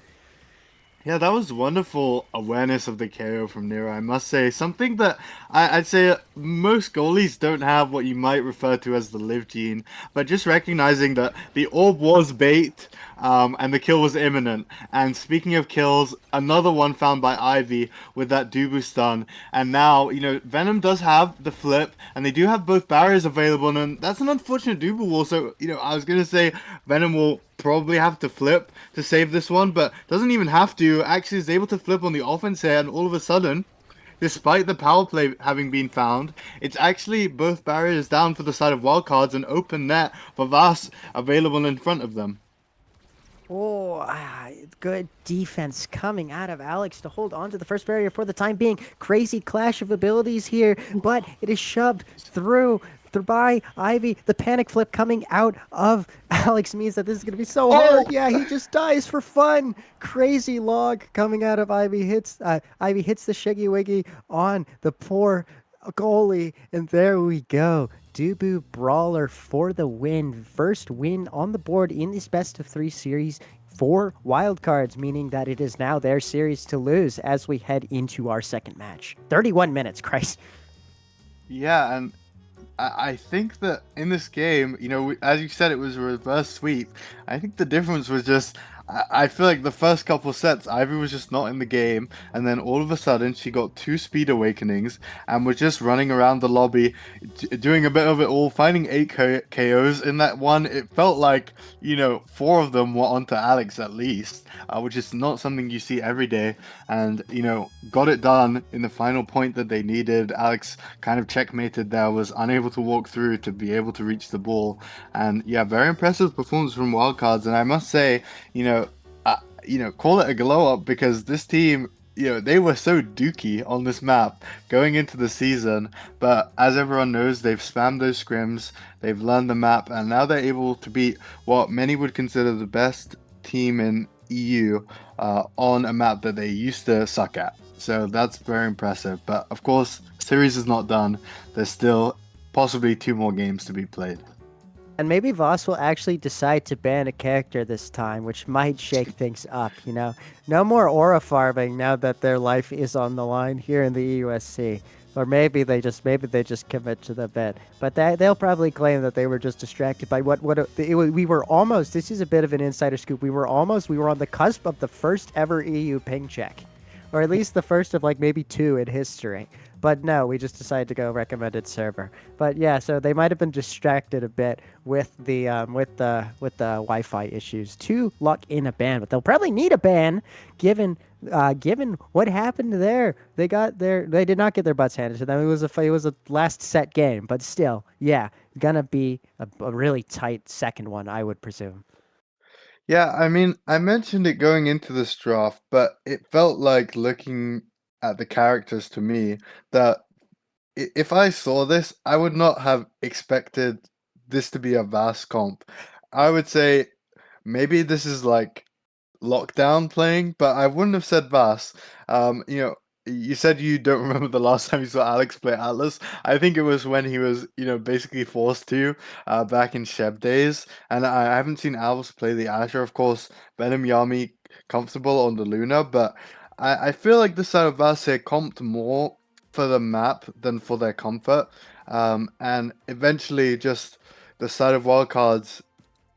Yeah, that was wonderful awareness of the KO from Nero, I must say. Something that I'd say most goalies don't have, what you might refer to as the live gene, but just recognizing that the orb was bait and the kill was imminent. And speaking of kills, another one found by Ivy with that Dubu stun. And now, Venom does have the flip, and they do have both barriers available, and that's an unfortunate Dubu wall. So, I was going to say Venom will probably have to flip to save this one, but doesn't even have to. Actually is able to flip on the offense here, and all of a sudden, despite the power play having been found, it's actually both barriers down for the side of wildcards and open net for VAS available in front of them. Oh, good defense coming out of Alex to hold on to the first barrier for the time being. Crazy clash of abilities here, but it is shoved through by Ivy. The panic flip coming out of Alex means that this is going to be so hard. Yeah, he just dies for fun. Crazy log coming out of Ivy. Ivy hits the Shiggy Wiggy on the poor goalie, and there we go. Dubu Brawler for the win. First win on the board in this best of 3 series for wildcards, meaning that it is now their series to lose as we head into our second match. 31 minutes, Christ. Yeah, and I think that in this game, as you said, it was a reverse sweep. I think the difference was just I feel like the first couple sets, Ivy was just not in the game, and then all of a sudden she got 2 speed awakenings and was just running around the lobby, doing a bit of it all, finding 8 KOs in that one. It felt like, 4 of them were onto Alex at least, which is not something you see every day, and, got it done in the final point that they needed. Alex kind of checkmated there, was unable to walk through to be able to reach the ball, and yeah, very impressive performance from Wildcards, and I must say, call it a glow up, because this team, they were so dookie on this map going into the season, but as everyone knows, they've spammed those scrims, they've learned the map, and now they're able to beat what many would consider the best team in EU on a map that they used to suck at. So that's very impressive. But of course, series is not done. There's still possibly 2 more games to be played. And maybe VAS will actually decide to ban a character this time, which might shake things up, No more aura farming now that their life is on the line here in the EUSC. Or maybe they just commit to the bet. But they'll probably claim that they were just distracted by we were almost, this is a bit of an insider scoop, we were on the cusp of the first ever EU ping check. Or at least the first of like maybe 2 in history. But no, we just decided to go recommended server. But yeah, so they might have been distracted a bit with the Wi-Fi issues to lock in a ban. But they'll probably need a ban, given what happened there. They did not get their butts handed to them. It was a last set game, but still, yeah, gonna be a really tight second one, I would presume. Yeah, I mean, I mentioned it going into this draft, but it felt like, looking at the characters to me, that if I saw this, I would not have expected this to be a VAS comp. I would say maybe this is like Lockdown playing, but I wouldn't have said VAS. You said you don't remember the last time you saw Alex play Atlas. I think it was when he was, basically forced to, back in Sheb days. And I haven't seen Alex play the Azure, of course. Venom Yami comfortable on the Luna, but I feel like this side of VAS here comped more for the map than for their comfort. And eventually, just the side of Wildcards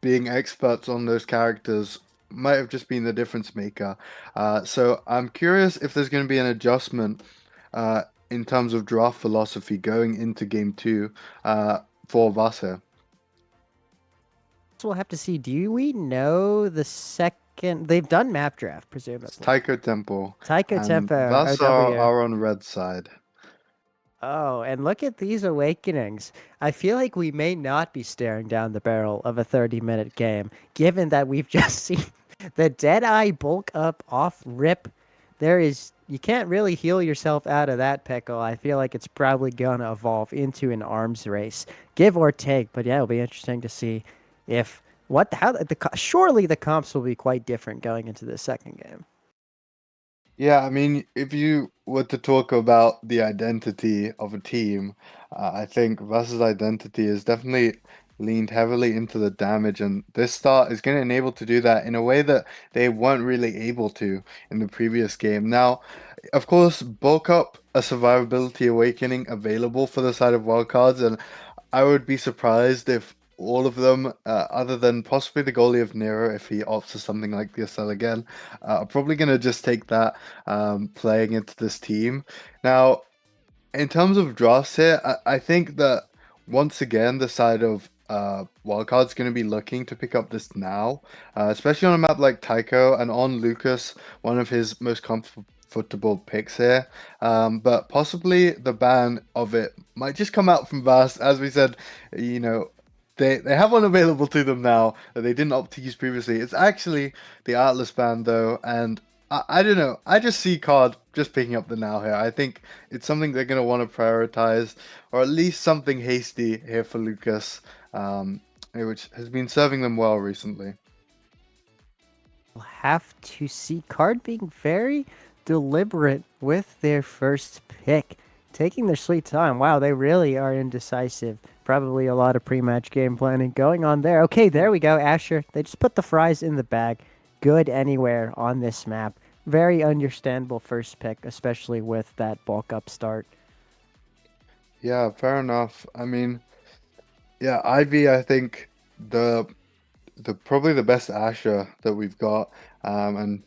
being experts on those characters might have just been the difference maker. So I'm curious if there's going to be an adjustment in terms of draft philosophy going into Game 2 for VAS here. We'll have to see. Do we know the second? They've done map draft, presumably. It's Taiko Temple. Taiko Temple. VAS are on red side. Oh, and look at these awakenings. I feel like we may not be staring down the barrel of a 30-minute game, given that we've just seen the Deadeye bulk up off rip. You can't really heal yourself out of that pickle. I feel like it's probably gonna evolve into an arms race, give or take. But yeah, it'll be interesting to see surely the comps will be quite different going into the second game. Yeah, I mean, if you were to talk about the identity of a team, I think VAS's identity is definitely leaned heavily into the damage, and this start is going to enable to do that in a way that they weren't really able to in the previous game. Now, of course, bulk up a survivability awakening available for the side of wildcards, and I would be surprised if all of them, other than possibly the goalie of Nero, if he opts for something like DSL again, are probably going to just take that playing into this team. Now, in terms of drafts here, I think that once again, the side of Wildcard's going to be looking to pick up this now, especially on a map like Tycho and on Lucas, one of his most comfortable picks here. But possibly the ban of it might just come out from VAS. As we said, they have one available to them now that they didn't opt to use previously. It's actually the Atlas ban though, and I don't know. I just see COD just picking up the now here. I think it's something they're going to want to prioritize, or at least something hasty here for Lucas, which has been serving them well recently. We'll have to see. COD being very deliberate with their first pick, taking their sweet time. Wow, they really are indecisive. Probably a lot of pre-match game planning going on there. Okay, there we go, Asher. They just put the fries in the bag. Good anywhere on this map. Very understandable first pick, especially with that bulk up start. Yeah, fair enough. I mean, yeah, Ivy, I think the probably the best Asher that we've got, and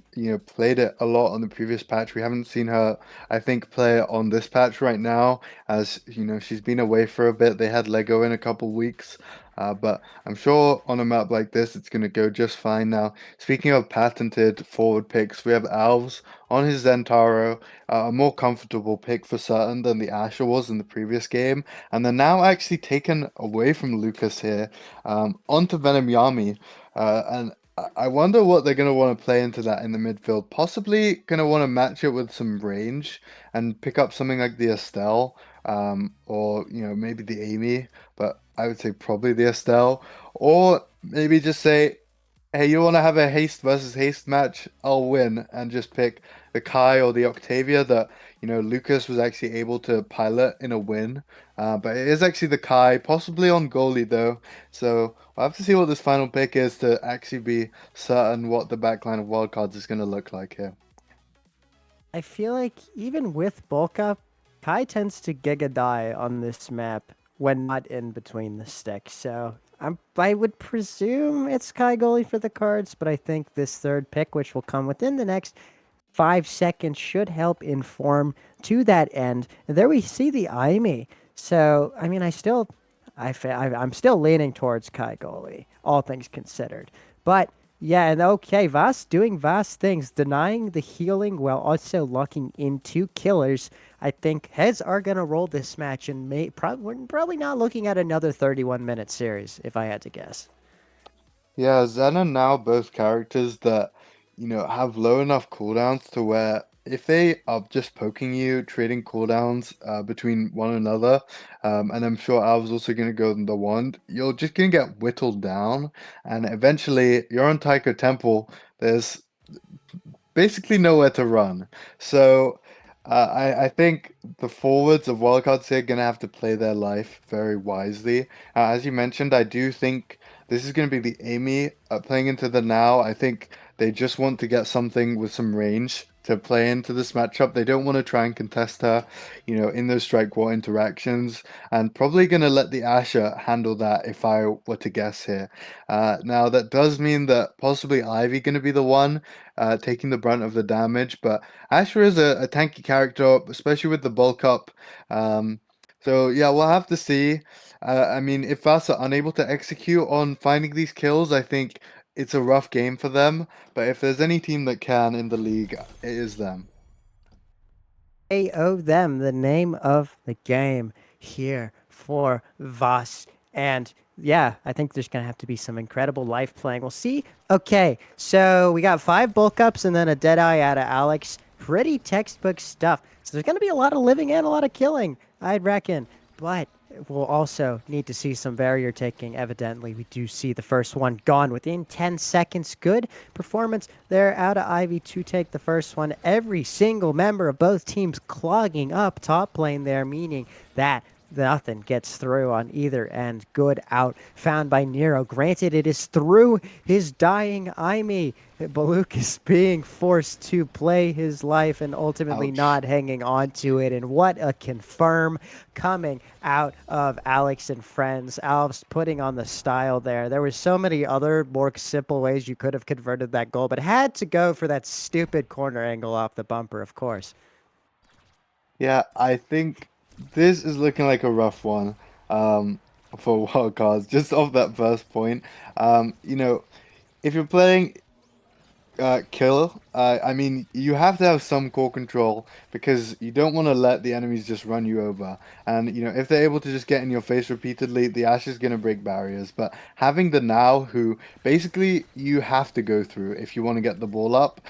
played it a lot on the previous patch. We haven't seen her, I think, play it on this patch right now, as she's been away for a bit. They had Lego in a couple weeks, but I'm sure on a map like this, it's gonna go just fine. Now, speaking of patented forward picks, we have Alves on his Zentaro, a more comfortable pick for certain than the Asher was in the previous game, and they're now actually taken away from Lucas here, onto Venom Yami. And I wonder what they're going to want to play into that in the midfield. Possibly going to want to match it with some range and pick up something like the Estelle, or maybe the Amy, but I would say probably the Estelle, or maybe just say, hey, you want to have a haste versus haste match? I'll win and just pick the Kai or the Octavia that Lucas was actually able to pilot in a win. But it is actually the Kai, possibly on goalie though. So we'll have to see what this final pick is to actually be certain what the backline of wildcards is going to look like here. I feel like even with bulk up, Kai tends to giga die on this map when not in between the sticks. So I would presume it's Kai goalie for the cards, but I think this third pick, which will come within the next 5 seconds, should help inform to that end. And there we see the Aimi. So I mean, I'm still leaning towards Kai goalie, all things considered. But yeah, and okay, VAS doing VAS things, denying the healing while also locking into killers. I think heads are going to roll this match, and we're probably not looking at another 31-minute series, if I had to guess. Yeah, Zen and now both characters that, have low enough cooldowns to where if they are just poking you, trading cooldowns between one another, and I'm sure Al's also going to go in the wand, you're just going to get whittled down, and eventually you're on Taiko Temple. There's basically nowhere to run. So I think the forwards of wildcards here are going to have to play their life very wisely. As you mentioned, I do think this is going to be the Amy playing into the now. I think they just want to get something with some range to play into this matchup. They don't want to try and contest her, in those strike war interactions, and probably going to let the Asher handle that if I were to guess here. Now, that does mean that possibly Ivy going to be the one taking the brunt of the damage, but Asher is a tanky character, especially with the bulk up. So yeah, we'll have to see. I mean, if VAS are unable to execute on finding these kills, I think it's a rough game for them. But if there's any team that can in the league, it is them. I owe them the name of the game here for VAS. And yeah, I think there's going to have to be some incredible life playing. We'll see. Okay, so we got 5 bulk ups and then a Deadeye out of Alex. Pretty textbook stuff. So there's going to be a lot of living and a lot of killing, I'd reckon. But we'll also need to see some barrier taking. Evidently, we do see the first one gone within 10 seconds. Good performance there out of Ivy to take the first one. Every single member of both teams clogging up top lane there, meaning that nothing gets through on either end. Good out found by Nero. Granted, it is through his dying Aimi. Baluk is being forced to play his life and ultimately Ouch. not hanging on to it. And what a confirm coming out of Alex and friends. Alves putting on the style there. There were so many other more simple ways you could have converted that goal, but had to go for that stupid corner angle off the bumper, of course. Yeah, I think this is looking like a rough one for wildcards, just off that first point. If you're playing kill, I mean, you have to have some core control because you don't want to let the enemies just run you over. And, if they're able to just get in your face repeatedly, the Ash is going to break barriers. But having the Now, who basically you have to go through if you want to get the ball up,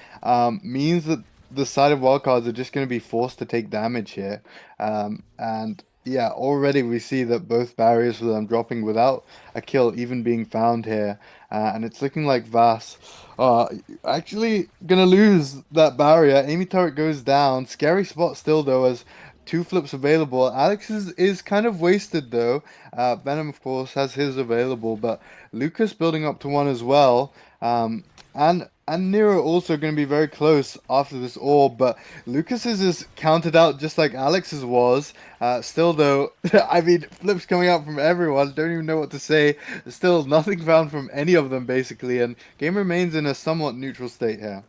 means that the side of wildcards are just going to be forced to take damage here. And yeah, already we see that both barriers for them dropping without a kill even being found here. And it's looking like VAS actually gonna lose that barrier. Amy turret goes down. Scary spot still though, as 2 flips available. Alex is kind of wasted though. Venom of course has his available, but Lucas building up to 1 as well. And and Nero also going to be very close after this orb, but Lucas's is counted out just like Alex's was. Still, though, I mean, flips coming out from everyone. Don't even know what to say. Still, nothing found from any of them, basically, and game remains in a somewhat neutral state here.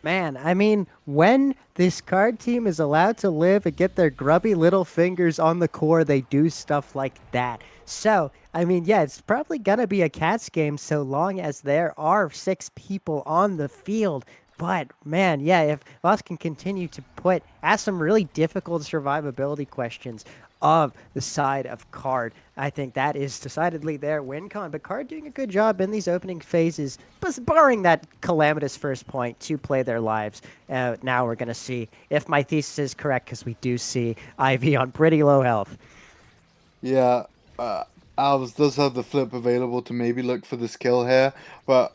Man, I mean, when this card team is allowed to live and get their grubby little fingers on the core, they do stuff like that. So, I mean, yeah, it's probably going to be a Cats game so long as there are 6 people on the field. But, man, yeah, if VAS can continue to ask some really difficult survivability questions of the side of Card, I think that is decidedly their win con. But Card doing a good job in these opening phases, barring that calamitous first point to play their lives. Now we're going to see if my thesis is correct, because we do see Ivy on pretty low health. Yeah, Alves does have the flip available to maybe look for this kill here, but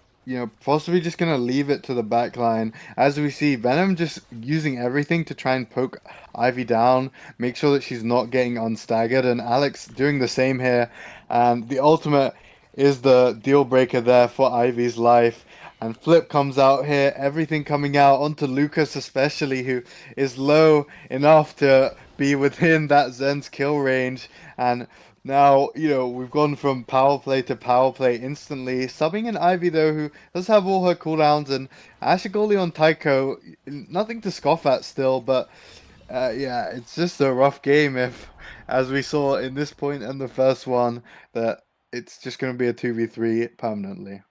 possibly just gonna leave it to the back line. As we see, Venom just using everything to try and poke Ivy down, make sure that she's not getting unstaggered, and Alex doing the same here. And the ultimate is the deal breaker there for Ivy's life. And Flip comes out here, everything coming out onto Lucas especially, who is low enough to be within that Zen's kill range. And now, we've gone from power play to power play instantly. Subbing in Ivy, though, who does have all her cooldowns, and Ashigoli on Taiko, nothing to scoff at still, but yeah, it's just a rough game if, as we saw in this point and the first one, that it's just going to be a 2v3 permanently.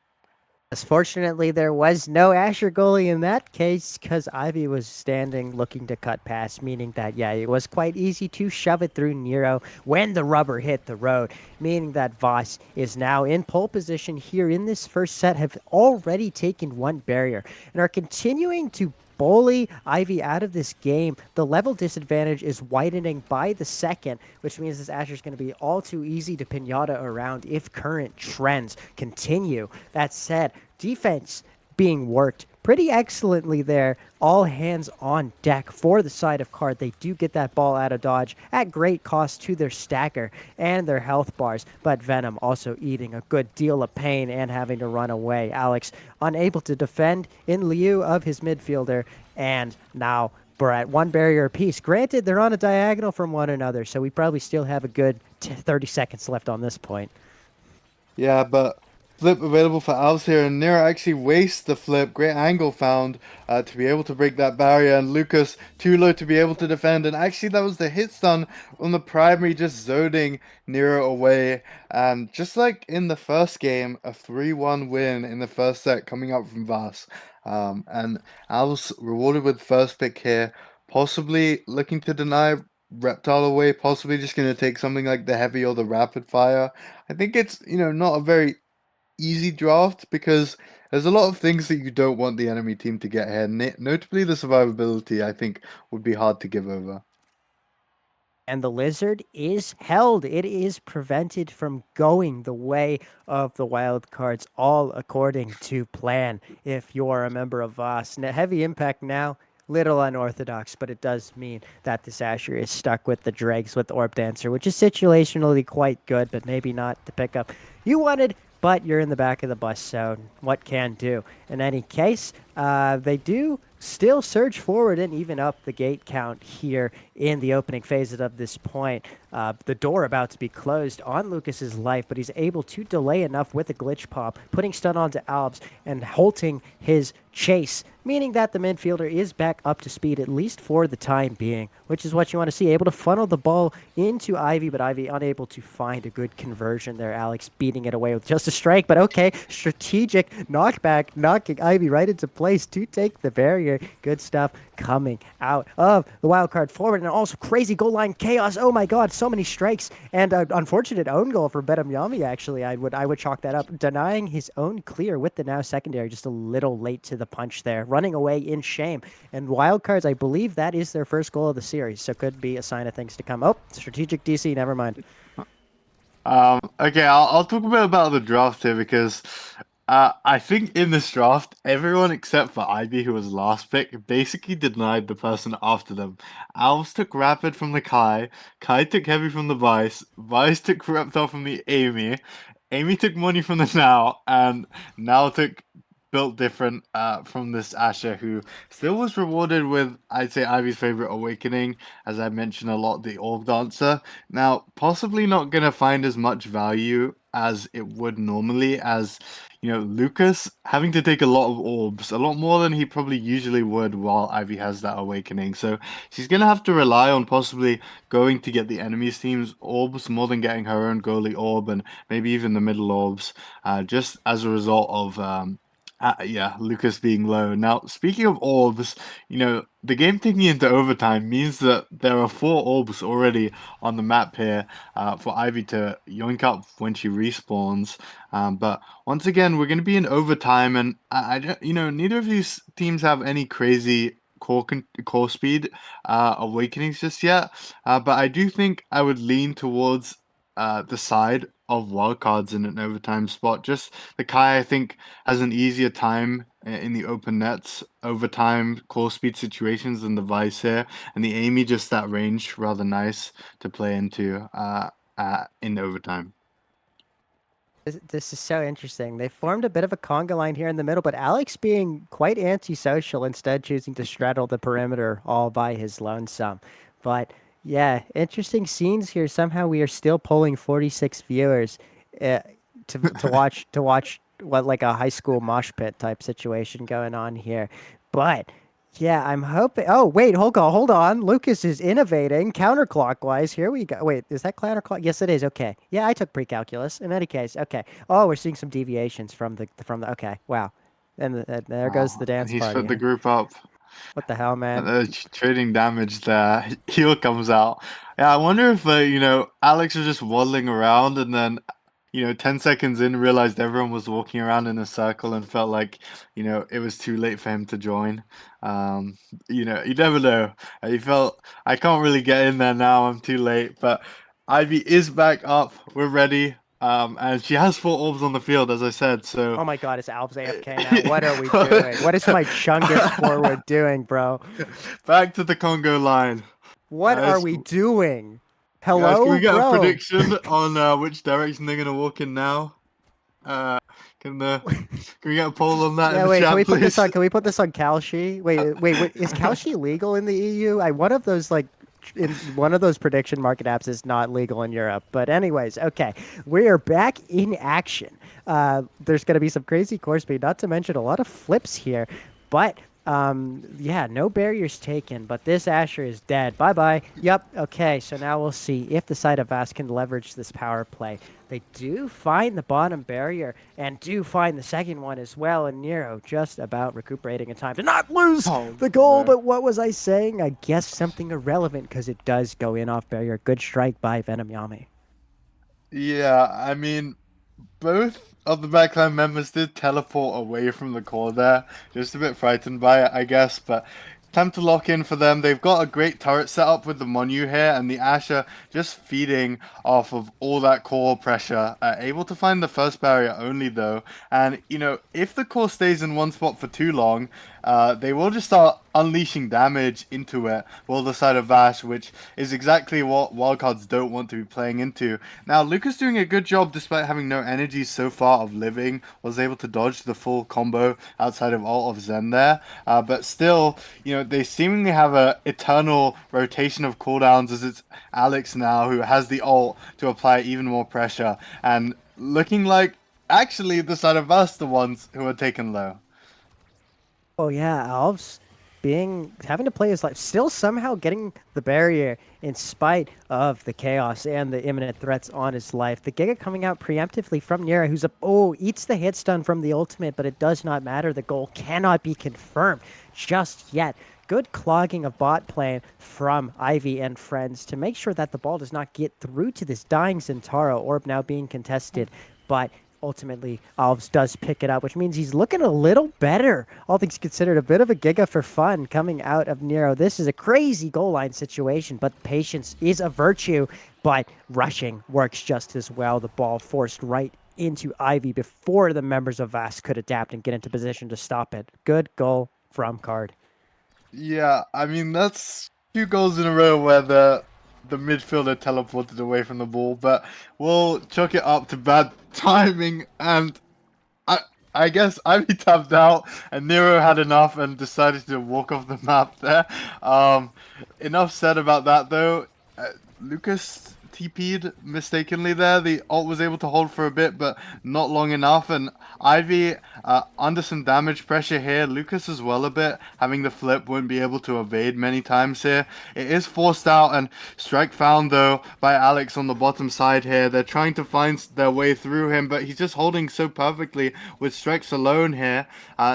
Fortunately, there was no Asher goalie in that case, because Ivy was standing looking to cut past, meaning that, yeah, it was quite easy to shove it through Nero when the rubber hit the road, meaning that VAS is now in pole position here in this first set, have already taken 1 barrier, and are continuing to bully Ivy out of this game. The level disadvantage is widening by the second, which means this Asher's going to be all too easy to pinata around if current trends continue. That said, defense being worked pretty excellently there. All hands on deck for the side of Card. They do get that ball out of dodge at great cost to their stacker and their health bars, but Venom also eating a good deal of pain and having to run away. Alex unable to defend in lieu of his midfielder, and now we're at 1 barrier apiece. Granted, they're on a diagonal from one another, so we probably still have a good 30 seconds left on this point. Yeah, but flip available for Alves here, and Nero actually wastes the flip. Great angle found to be able to break that barrier, and Lucas too low to be able to defend. And actually, that was the hit stun on the primary, just zoning Nero away. And just like in the first game, a 3-1 win in the first set coming up from VAS. And Alves rewarded with first pick here, possibly looking to deny Reptile away, possibly just going to take something like the heavy or the rapid fire. I think it's, not a very easy draft, because there's a lot of things that you don't want the enemy team to get here. Notably, the survivability, I think, would be hard to give over. And the lizard is held. It is prevented from going the way of the wild cards, all according to plan. If you're a member of VAS, heavy impact now. Little unorthodox, but it does mean that this Asher is stuck with the dregs with Orb Dancer, which is situationally quite good, but maybe not the pickup you wanted. But you're in the back of the bus, so what can do? In any case, they do still surge forward and even up the gate count here in the opening phases of this point. The door about to be closed on Lucas's life, but he's able to delay enough with a glitch pop, putting stun onto Alves and halting his chase, meaning that the midfielder is back up to speed, at least for the time being, which is what you want to see. Able to funnel the ball into Ivy, but Ivy unable to find a good conversion there. Alex beating it away with just a strike, but okay, strategic knockback, knocking Ivy right into place to take the barrier. Good stuff coming out of the wild card forward, and also crazy goal line chaos. Oh my god, so many strikes, and unfortunate own goal for Bedamyami. Actually, I would chalk that up, denying his own clear with the now secondary, just a little late to the punch there, running away in shame. And wildcards, I believe that is their first goal of the series, so could be a sign of things to come. Oh, strategic DC, never mind. Okay, I'll talk a bit about the draft here, because I think in this draft, everyone except for Ivy, who was last pick, basically denied the person after them. Alves took Rapid from the Kai took Heavy from the Vice took Reptile from the Amy took Money from the Now, and Now took built different from this Asher, who still was rewarded with, I'd say, Ivy's favorite awakening, as I mentioned a lot, the Orb Dancer. Now, possibly not going to find as much value as it would normally, as, Lucas having to take a lot of orbs, a lot more than he probably usually would while Ivy has that awakening. So she's going to have to rely on possibly going to get the enemy's team's orbs more than getting her own goalie orb and maybe even the middle orbs, just as a result of Lucas being low. Now, speaking of orbs, the game taking into overtime means that there are 4 orbs already on the map here for Ivy to yoink up when she respawns. But once again, we're going to be in overtime, and I don't, neither of these teams have any crazy core speed awakenings just yet. But I do think I would lean towards the side of wildcards in an overtime spot. Just the Kai, I think, has an easier time in the open nets overtime core speed situations than the Vice here, and the Amy just that range rather nice to play into in overtime. This is so interesting. They formed a bit of a conga line here in the middle, but Alex being quite antisocial, instead choosing to straddle the perimeter all by his lonesome. But yeah, interesting scenes here. Somehow we are still pulling 46 viewers to watch what, like a high school mosh pit type situation going on here. But yeah, I'm hoping. Oh, wait, hold on. Lucas is innovating counterclockwise. Here we go. Wait, is that counterclock? Yes, it is. Okay. Yeah, I took pre-calculus. In any case, okay. Oh, we're seeing some deviations from the. Okay, wow. And there goes the dance He's party. put the group up. What the hell, man? Trading damage there. Heal comes out. Yeah, I wonder if Alex was just waddling around and then 10 seconds in, realized everyone was walking around in a circle and felt like, it was too late for him to join. You never know. He felt, I can't really get in there now, I'm too late. But Ivy is back up. We're ready. And she has 4 orbs on the field, as I said, so... Oh my god, is Alves AFK now? What are we doing? What is my Chungus forward doing, bro? Back to the Congo line. What are we doing? Hello, guys, can we get bro? a prediction on which direction they're gonna walk in now? Can we get a poll on that? Yeah, in the wait. chat, Can we put please? this on? Can we put this on Kalshi? Wait. Is Kalshi legal in the EU? One of those in one of those prediction market apps is not legal in Europe. But anyways, okay, we are back in action. There's going to be some crazy core speed, not to mention a lot of flips here. But yeah, no barriers taken, but this Asher is dead. Bye-bye. Yep, okay, so now we'll see if the side of VAS can leverage this power play. They do find the bottom barrier and do find the second one as well, and Nero just about recuperating in time to not lose the goal. no. But what was I saying? I guess something irrelevant because it does go in off barrier. Good strike by Venom Yami. Yeah, I mean, both of the backline members did teleport away from the core there. Just a bit frightened by it, I guess, but time to lock in for them. They've got a great turret set up with the Monu here, and the Asher just feeding off of all that core pressure. Able to find the first barrier only, though. And, if the core stays in one spot for too long, they will just start unleashing damage into it, well, the side of Vash, which is exactly what wildcards don't want to be playing into. Now, Lucas doing a good job despite having no energy so far of living, was able to dodge the full combo outside of Ult of Zen there, but still, they seemingly have a eternal rotation of cooldowns, as it's Alex now who has the ult to apply even more pressure, and looking like actually the side of us the ones who are taken low. Oh yeah, Alves having to play his life, still somehow getting the barrier in spite of the chaos and the imminent threats on his life. The Giga coming out preemptively from Nira, who's eats the hit stun from the ultimate, but it does not matter. The goal cannot be confirmed just yet. Good clogging of bot lane from Ivy and friends to make sure that the ball does not get through to this dying Centauro. Orb now being contested, but ultimately, Alves does pick it up, which means he's looking a little better. All things considered, a bit of a Giga for fun coming out of Nero. This is a crazy goal line situation, but patience is a virtue. But rushing works just as well. The ball forced right into Ivy before the members of VAS could adapt and get into position to stop it. Good goal from Card. Yeah, I mean, that's 2 goals in a row where the midfielder teleported away from the ball, but we'll chalk it up to bad timing, and I guess Ivy tapped out and Nero had enough and decided to walk off the map there. Enough said about that though. Lucas TP'd mistakenly there. The ult was able to hold for a bit, but not long enough. And Ivy, under some damage pressure here. Lucas as well a bit. Having the flip won't be able to evade many times here. It is forced out and strike found though by Alex on the bottom side here. They're trying to find their way through him, but he's just holding so perfectly with strikes alone here.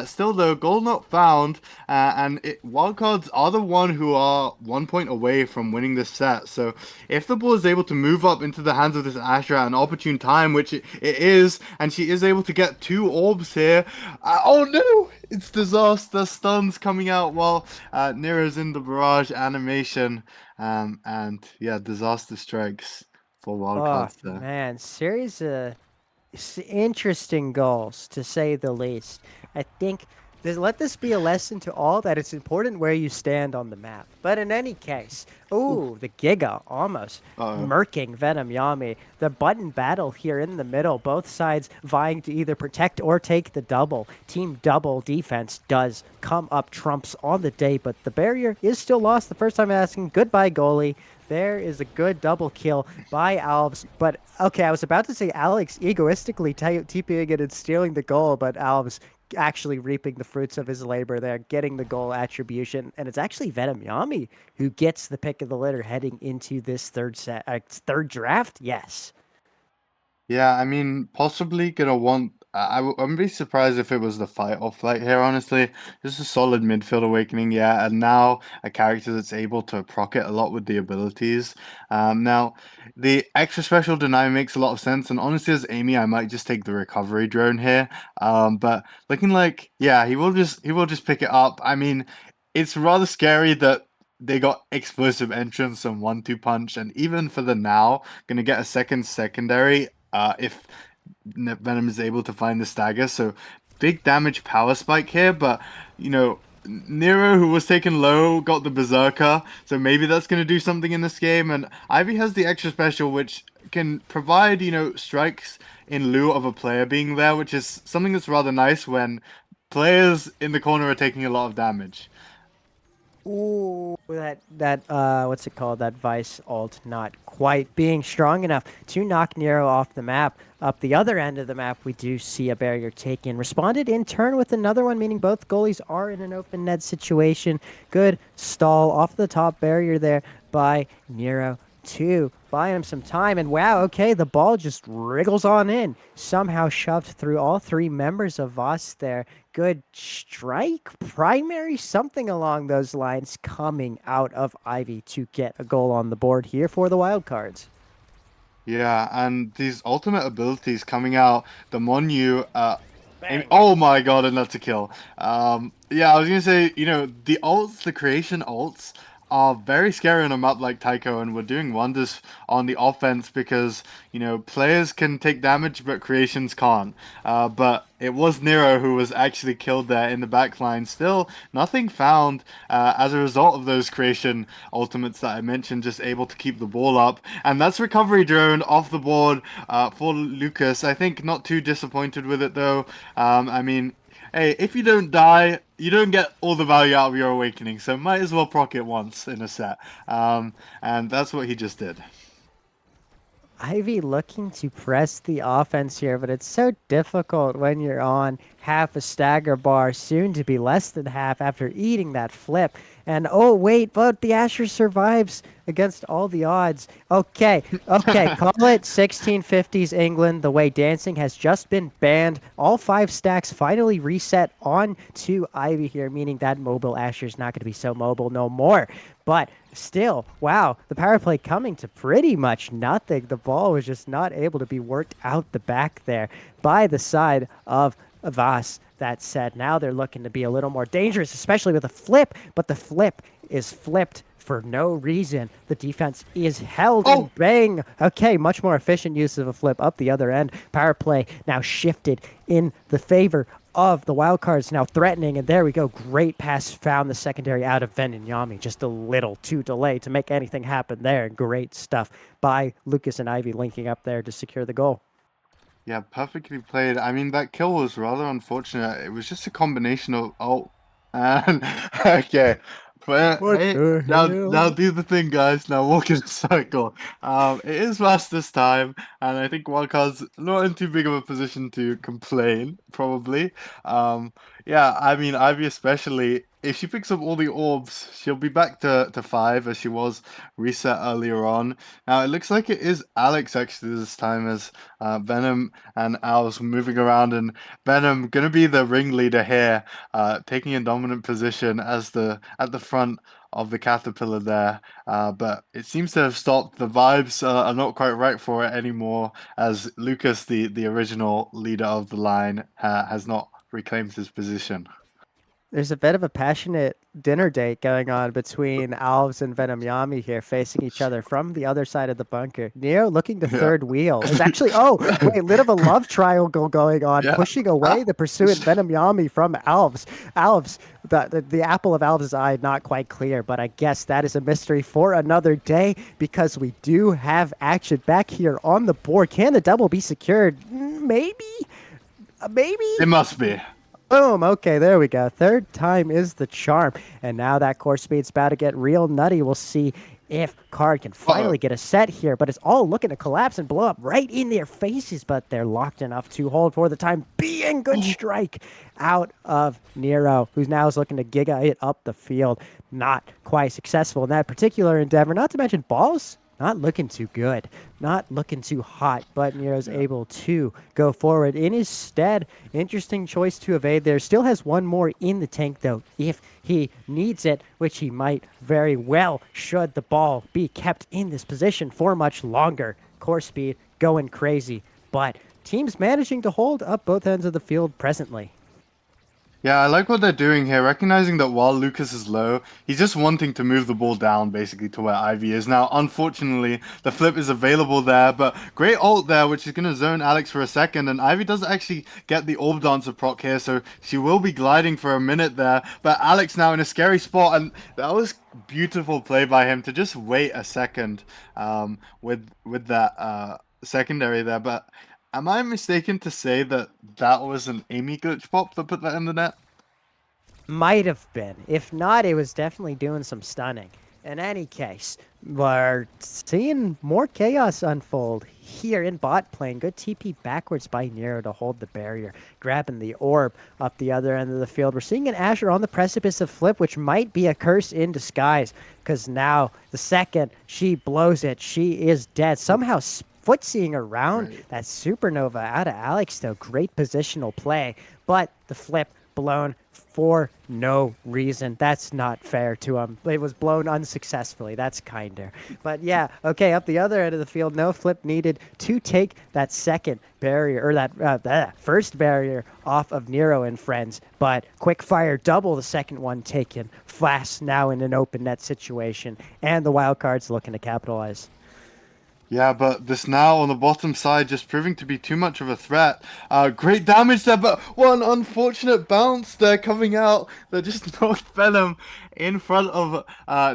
Still though, goal not found, and wildcards are the one who are 1 point away from winning this set. So if the ball is able to move up into the hands of this Asher at an opportune time, which it is, and she is able to get 2 orbs here. Oh no! It's disaster. Stuns coming out while Nero's in the barrage animation. And yeah, disaster strikes for wildcards there. Man, series of interesting goals, to say the least. I think let this be a lesson to all that it's important where you stand on the map. But in any case, ooh, the Giga almost murking Venom Yami. The button battle here in the middle, both sides vying to either protect or take the double. Team double defense does come up trumps on the day, but the barrier is still lost. The first time asking goodbye, goalie. There is a good double kill by Alves. But, okay, I was about to say Alex egoistically TPing it and stealing the goal, but Alves actually reaping the fruits of his labor there, getting the goal attribution. And it's actually Venom Yami who gets the pick of the litter heading into this third draft. Yes. Yeah, I mean, possibly gonna want. I wouldn't be surprised if it was the fight or flight here, honestly. Just a solid midfield awakening, yeah, and now a character that's able to proc it a lot with the abilities. Now, the extra special deny makes a lot of sense, and honestly, as Amy, I might just take the recovery drone here. But looking like, yeah, he will just pick it up. I mean, it's rather scary that they got explosive entrance and 1-2 punch, and even for the now, gonna get a secondary. If Venom is able to find the stagger. So big damage power spike here, but you know, Nero, who was taken low, got the Berserker, so maybe that's going to do something in this game. And Ivy has the extra special, which can provide, you know, strikes in lieu of a player being there, which is something that's rather nice when players in the corner are taking a lot of damage. Ooh, that what's it called? That Vice ult not quite being strong enough to knock Nero off the map. Up the other end of the map, we do see a barrier taken. Responded in turn with another one, meaning both goalies are in an open net situation. Good stall off the top barrier there by Nero. To buy him some time, and wow, okay, the ball just wriggles on in, somehow shoved through all 3 members of VAS there. Good strike, primary, something along those lines coming out of Ivy to get a goal on the board here for the Wildcards. Yeah, and these ultimate abilities coming out, the Monu, oh my god, and that's a kill. Yeah, I was gonna say, you know, the ults, the creation ults, are very scary on a map like Taiko, and we're doing wonders on the offense because, you know, players can take damage, but creations can't. But it was Nero who was actually killed there in the backline. Still, nothing found as a result of those creation ultimates that I mentioned, just able to keep the ball up. And that's recovery drone off the board for Lucas. I think not too disappointed with it, though. I mean, hey, if you don't die, you don't get all the value out of your awakening, so might as well proc it once in a set. And that's what he just did. Ivy looking to press the offense here, but it's so difficult when you're on half a stagger bar, soon to be less than half after eating that flip. And oh wait, but the Asher survives against all the odds. Okay, call it 1650s England. The way dancing has just been banned. All 5 stacks finally reset on to Ivy here, meaning that mobile Asher's not going to be so mobile no more. But still, wow, the power play coming to pretty much nothing. The ball was just not able to be worked out the back there by the side of VAS. That said, now they're looking to be a little more dangerous, especially with a flip, but the flip is flipped for no reason. The defense is held and bang. Okay, much more efficient use of a flip up the other end. Power play now shifted in the favor of the Wildcards, now threatening, and there we go. Great pass found the secondary out of Venom Yami. Just a little too delayed to make anything happen there. Great stuff by Lucas and Ivy linking up there to secure the goal. Yeah, perfectly played. I mean, that kill was rather unfortunate. It was just a combination of and okay, but What hey, the now hell? do the thing, guys. Now walk in a circle. It is VAS this time, and I think Wildcard's not in too big of a position to complain. Probably. Yeah, I mean, Ivy especially. If she picks up all the orbs, she'll be back to 5 as she was reset earlier on. Now it looks like it is Alex actually this time as Venom and Owls moving around, and Venom gonna be the ringleader here, taking a dominant position as at the front of the caterpillar there. But it seems to have stopped. The vibes are not quite right for it anymore, as Lucas, the original leader of the line, has not reclaimed his position. There's a bit of a passionate dinner date going on between Alves and Venom Yami here, facing each other from the other side of the bunker. Neo looking to Yeah. third wheel. Is actually, oh, wait, bit of a love triangle going on, Yeah. pushing away the pursuant Venom Yami from Alves. Alves, the apple of Alves' eye, not quite clear, but I guess that is a mystery for another day because we do have action back here on the board. Can the double be secured? Maybe? Maybe? It must be. Boom. Okay, there we go. Third time is the charm. And now that course speed's about to get real nutty. We'll see if Card can finally get a set here, but it's all looking to collapse and blow up right in their faces, but they're locked enough to hold for the time being. Good strike out of Nero, who's now is looking to giga it up the field. Not quite successful in that particular endeavor, not to mention balls. Not looking too good, not looking too hot, but Nero's able to go forward in his stead. Interesting choice to evade there. Still has one more in the tank, though, if he needs it, which he might very well should the ball be kept in this position for much longer. Course speed going crazy, but teams managing to hold up both ends of the field presently. Yeah, I like what they're doing here, recognizing that while Lucas is low, he's just wanting to move the ball down basically to where Ivy is. Now, unfortunately, the flip is available there, but great ult there, which is going to zone Alex for a second, and Ivy does actually get the Orb Dancer proc here, so she will be gliding for a minute there, but Alex now in a scary spot, and that was beautiful play by him to just wait a second with that secondary there, but am I mistaken to say that that was an Amy glitch pop that put that in the net? Might have been. If not, it was definitely doing some stunning. In any case, we're seeing more chaos unfold here in bot lane. Good TP backwards by Nero to hold the barrier, grabbing the orb up the other end of the field. We're seeing an Asher on the precipice of flip, which might be a curse in disguise, because now the second she blows it, she is dead. Somehow footseeing around that supernova out of Alex, though. Great positional play, but the flip blown for no reason. That's not fair to him. It was blown unsuccessfully. That's kinder. But yeah, okay, up the other end of the field, no flip needed to take that second barrier, or that first barrier off of Nero and friends. But quick fire, double the second one taken. Flash now in an open net situation, and the wild card's looking to capitalize. Yeah, but this now on the bottom side just proving to be too much of a threat. Great damage there, but one unfortunate bounce there coming out that just knocked Venom in front of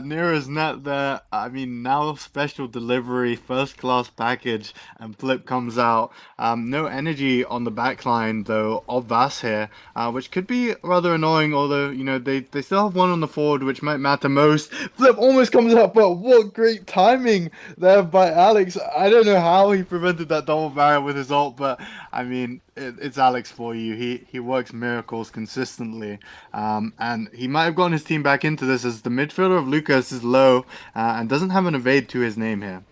Nero's net there. I mean, now special delivery, first class package, and Flip comes out. No energy on the backline though of VAS here, which could be rather annoying, although, you know, they still have one on the forward, which might matter most. Flip almost comes out, but what great timing there by Alex. I don't know how he prevented that double barrier with his ult, but I mean, it's Alex for you. He works miracles consistently, and he might have gotten his team back into this as the midfielder of Lucas is low and doesn't have an evade to his name here.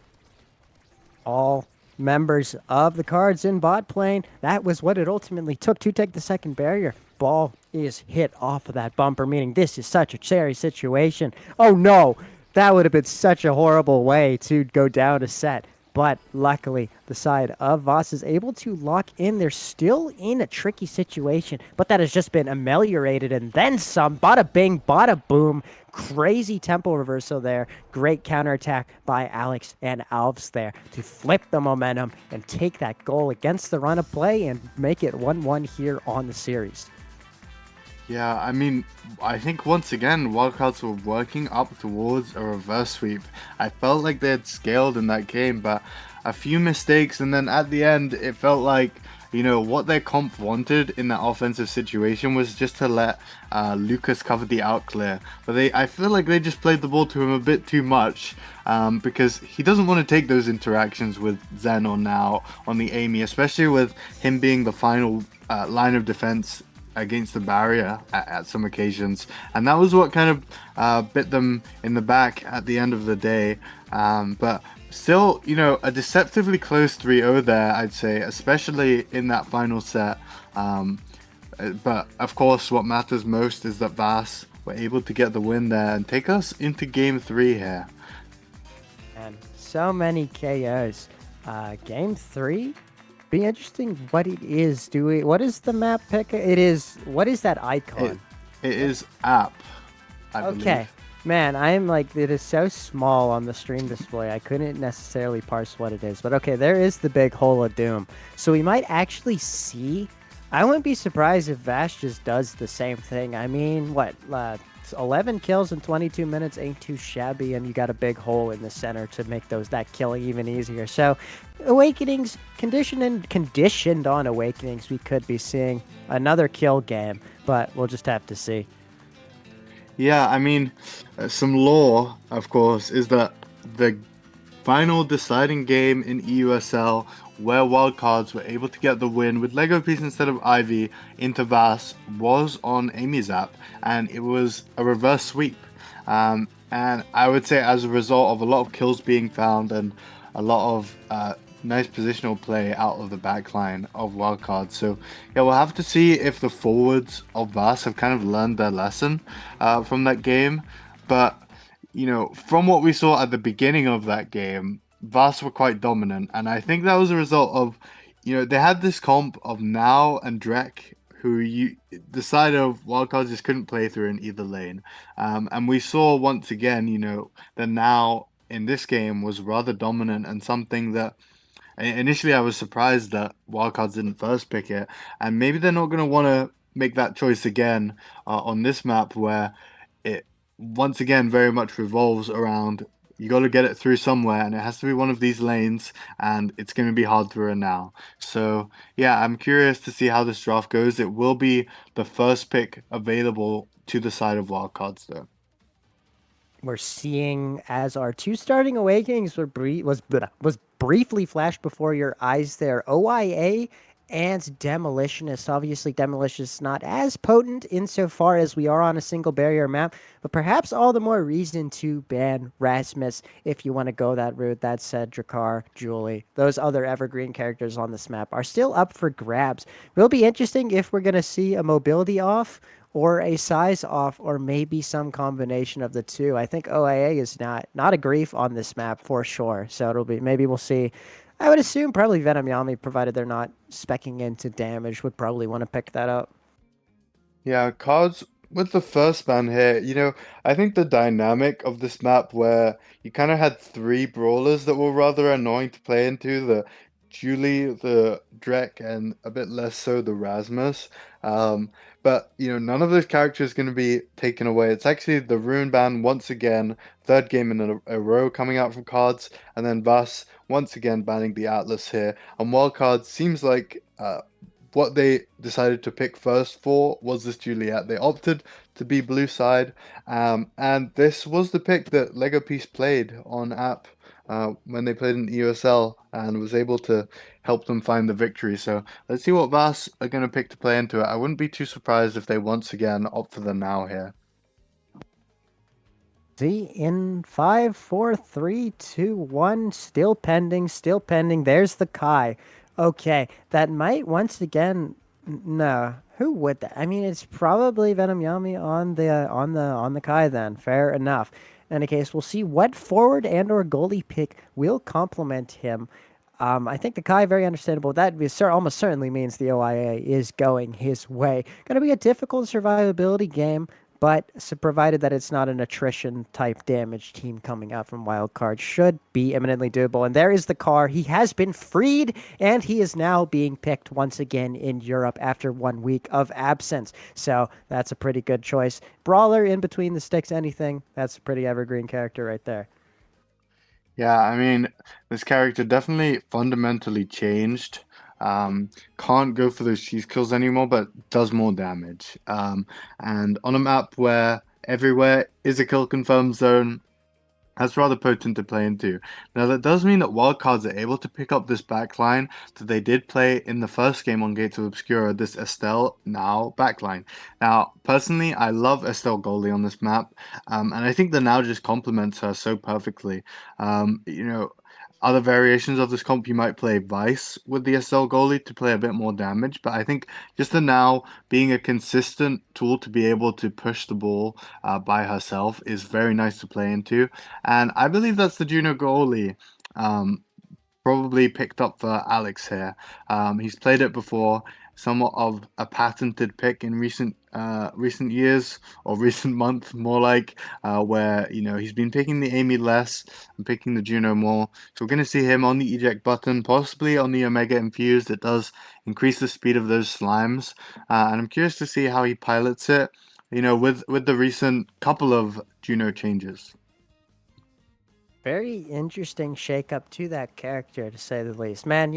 All members of the cards in bot lane, that was what it ultimately took to take the second barrier. Ball is hit off of that bumper, meaning this is such a cherry situation. Oh no! That would have been such a horrible way to go down a set. But luckily, the side of VAS is able to lock in. They're still in a tricky situation, but that has just been ameliorated and then some. Bada bing, bada boom. Crazy tempo reversal there. Great counterattack by Alex and Alves there to flip the momentum and take that goal against the run of play and make it 1-1 here on the series. Yeah, I mean, I think once again, Wildcards were working up towards a reverse sweep. I felt like they had scaled in that game, but a few mistakes, and then at the end, it felt like, you know, what their comp wanted in that offensive situation was just to let Lucas cover the out clear. But I feel like they just played the ball to him a bit too much, because he doesn't want to take those interactions with Zen or Now on the Amy, especially with him being the final line of defense against the barrier at some occasions, and that was what kind of bit them in the back at the end of the day. But still, you know, a deceptively close 3-0 there, I'd say, especially in that final set. But of course, what matters most is that VAS were able to get the win there and take us into game 3 here. And so many KOs. Game 3? Be interesting what it is. What is the map pick? What is that icon? It is app, I believe. Okay. Man, I am like, it is so small on the stream display. I couldn't necessarily parse what it is. But okay, there is the big hole of doom. So we might actually see. I wouldn't be surprised if VAS just does the same thing. I mean, what? 11 kills in 22 minutes ain't too shabby, and you got a big hole in the center to make that killing even easier. So, Awakenings, conditioned on Awakenings, we could be seeing another kill game, but we'll just have to see. Yeah, I mean, some lore, of course, is that the final deciding game in EUSL where wildcards were able to get the win with Lego Piece instead of Ivy into VAS was on Amy's app, and it was a reverse sweep. And I would say as a result of a lot of kills being found and a lot of nice positional play out of the backline of wildcards. So yeah, we'll have to see if the forwards of VAS have kind of learned their lesson from that game. But you know, from what we saw at the beginning of that game, VAS were quite dominant, and I think that was a result of, you know, they had this comp of Now and Drek, who the side of wildcards just couldn't play through in either lane. And we saw once again, you know, that Now in this game was rather dominant, and something that initially I was surprised that wildcards didn't first pick it, and maybe they're not going to want to make that choice again on this map, where it once again very much revolves around you got to get it through somewhere, and it has to be one of these lanes, and it's going to be hard through Now. So yeah, I'm curious to see how this draft goes. It will be the first pick available to the side of wildcards, though. We're seeing as our two starting Awakenings was briefly flashed before your eyes there. OIA and Demolitionist. Obviously, Demolitionist not as potent insofar as we are on a single barrier map, but perhaps all the more reason to ban Rasmus if you want to go that route. That said, Drakkar, Julie, those other evergreen characters on this map are still up for grabs. Will be interesting if we're going to see a mobility off or a size off, or maybe some combination of the two. I think OIA is not a grief on this map for sure. So it'll be, maybe we'll see. I would assume probably Venom Yami, provided they're not speccing into damage, would probably want to pick that up. Yeah, cards with the first ban here, you know, I think the dynamic of this map where you kind of had 3 brawlers that were rather annoying to play into, the Julie, the Drek, and a bit less so the Rasmus. But, you know, none of those characters going to be taken away. It's actually the Rune ban once again, 3rd game in a row coming out from cards, and then VAS once again banning the Atlas here. And wildcards seems like what they decided to pick first for was this Juliet. They opted to be blue side, and this was the pick that Lego Piece played on app when they played in EUSL, and was able to help them find the victory. So let's see what VAS are going to pick to play into it. I wouldn't be too surprised if they once again opt for the Now here. See, in 5, 4, 3, 2, 1, still pending. There's the Kai. Okay, that might once again. No, who would that? I mean, it's probably Venom Yami on the Kai. Then fair enough. In any case, we'll see what forward and/or goalie pick will complement him. I think the Kai, very understandable. That almost certainly means the OIA is going his way. Going to be a difficult survivability game, but provided that it's not an attrition type damage team coming out from wildcard, should be eminently doable. And there is the car. He has been freed, and he is now being picked once again in Europe after 1 week of absence. So that's a pretty good choice. Brawler in between the sticks, anything. That's a pretty evergreen character right there. Yeah, I mean, this character definitely fundamentally changed. Can't go for those cheese kills anymore, but does more damage. And on a map where everywhere is a kill confirmed zone, that's rather potent to play into. Now, that does mean that wildcards are able to pick up this backline that they did play in the first game on Gates of Obscura, this Estelle now backline. Now, personally, I love Estelle goalie on this map, and I think the now just complements her so perfectly. You know, other variations of this comp, you might play Vice with the SL goalie to play a bit more damage, but I think just the now being a consistent tool to be able to push the ball by herself is very nice to play into. And I believe that's the Juno goalie. Probably picked up for Alex here. He's played it before, somewhat of a patented pick in recent years or recent month, more like, where he's been picking the Amy less and picking the Juno more. So we're going to see him on the eject button, possibly on the Omega Infused. It does increase the speed of those slimes, and I'm curious to see how he pilots it. With the recent couple of Juno changes. Very interesting shakeup to that character, to say the least. Man,